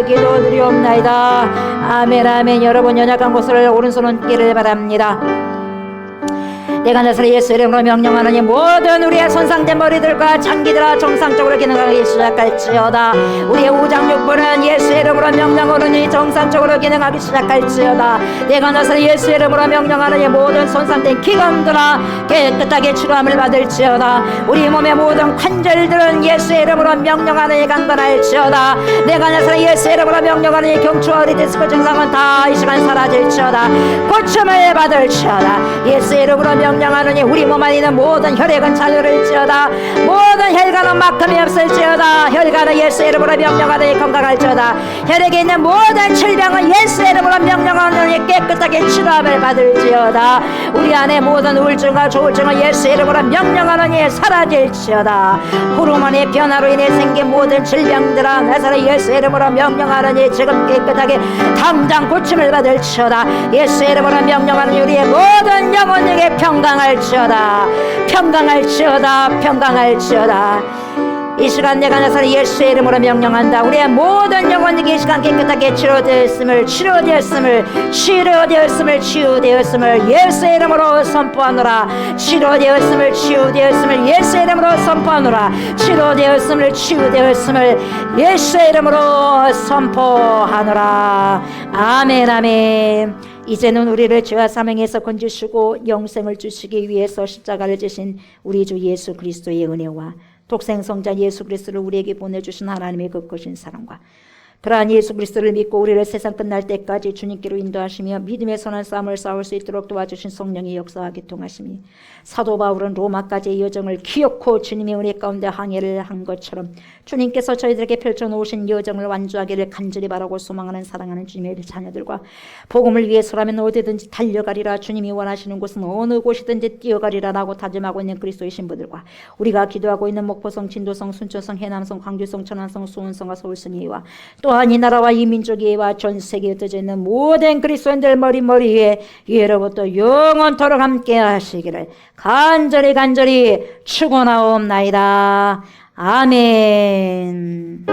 기도드리옵나이다. 아멘 아멘. 여러분 연약한 곳을 오른손 얹기를 바랍니다. 내가 나사렛 예수 이름으로 명령하노니 모든 우리의 손상된 머리들과 장기들아 정상적으로 기능하기 시작할지어다. 우리의 우장육부는 예수 이름으로 명령하노니 정상적으로 기능하기 시작할지어다. 내가 나사렛 예수 이름으로 명령하노니 모든 손상된 기관들아 깨끗하게 치료함을 받을지어다. 우리 몸의 모든 관절들은 예수 이름으로 명령하노니 강건할지어다. 내가 나사렛 예수 이름으로 명령하노니 경추와 허리 디스크 증상은 다 이 시간 사라질지어다. 고침을 받을지어다. 예수 이름으로 명령하노니 우리 몸 안에 있는 모든 혈액은 자유를지어다. 모든 혈관은 막힘이 없을지어다. 혈관은 예수 이름으로 명령하노니 건강할지어다. 혈액에 있는 모든 질병은 예수 이름으로 명령하노니 깨끗하게 치료함을 받을지어다. 우리 안에 모든 우울증과 조울증은 예수 이름으로 명령하노니 사라질지어다. 호르몬의 변화로 인해 생긴 모든 질병들아 나사렛 예수 이름으로 명령하노니 지금 깨끗하게 당장 고침을 받을지어다. 예수 이름으로 명령하노니 우리의 모든 영혼에게 평강할지어다. 이 시간 내가 나사렛 예수의 이름으로 명령한다. 우리의 모든 영혼에게 이 시간 깨끗하게 치유되었음을 예수의 이름으로 선포하노라. 치유되었음을 예수의 이름으로 선포하노라. 치유되었음을 예수의 이름으로 선포하노라. 아멘 아멘. 이제는 우리를 죄와 사망에서 건지시고 영생을 주시기 위해서 십자가를 지신 우리 주 예수 그리스도의 은혜와 독생성자 예수 그리스도를 우리에게 보내주신 하나님의 그 크신 사랑과 그러한 예수 그리스도를 믿고 우리를 세상 끝날 때까지 주님께로 인도하시며 믿음의 선한 싸움을 싸울 수 있도록 도와주신 성령이 역사하게 통하시니 사도 바울은 로마까지의 여정을 기어코 주님의 은혜 가운데 항해를 한 것처럼 주님께서 저희들에게 펼쳐놓으신 여정을 완주하기를 간절히 바라고 소망하는 사랑하는 주님의 자녀들과 복음을 위해서라면 어디든지 달려가리라, 주님이 원하시는 곳은 어느 곳이든지 뛰어가리라라고 다짐하고 있는 그리스도의 신부들과 우리가 기도하고 있는 목포성, 진도성, 순천성, 해남성, 광주성, 천안성, 수원성과 서울성의와 또한 이 나라와 이 민족의와 전 세계에 흩어져 있는 모든 그리스도인들 머리머리에 예로부터 영원토록 함께 하시기를 간절히 축원하옵나이다. 아멘.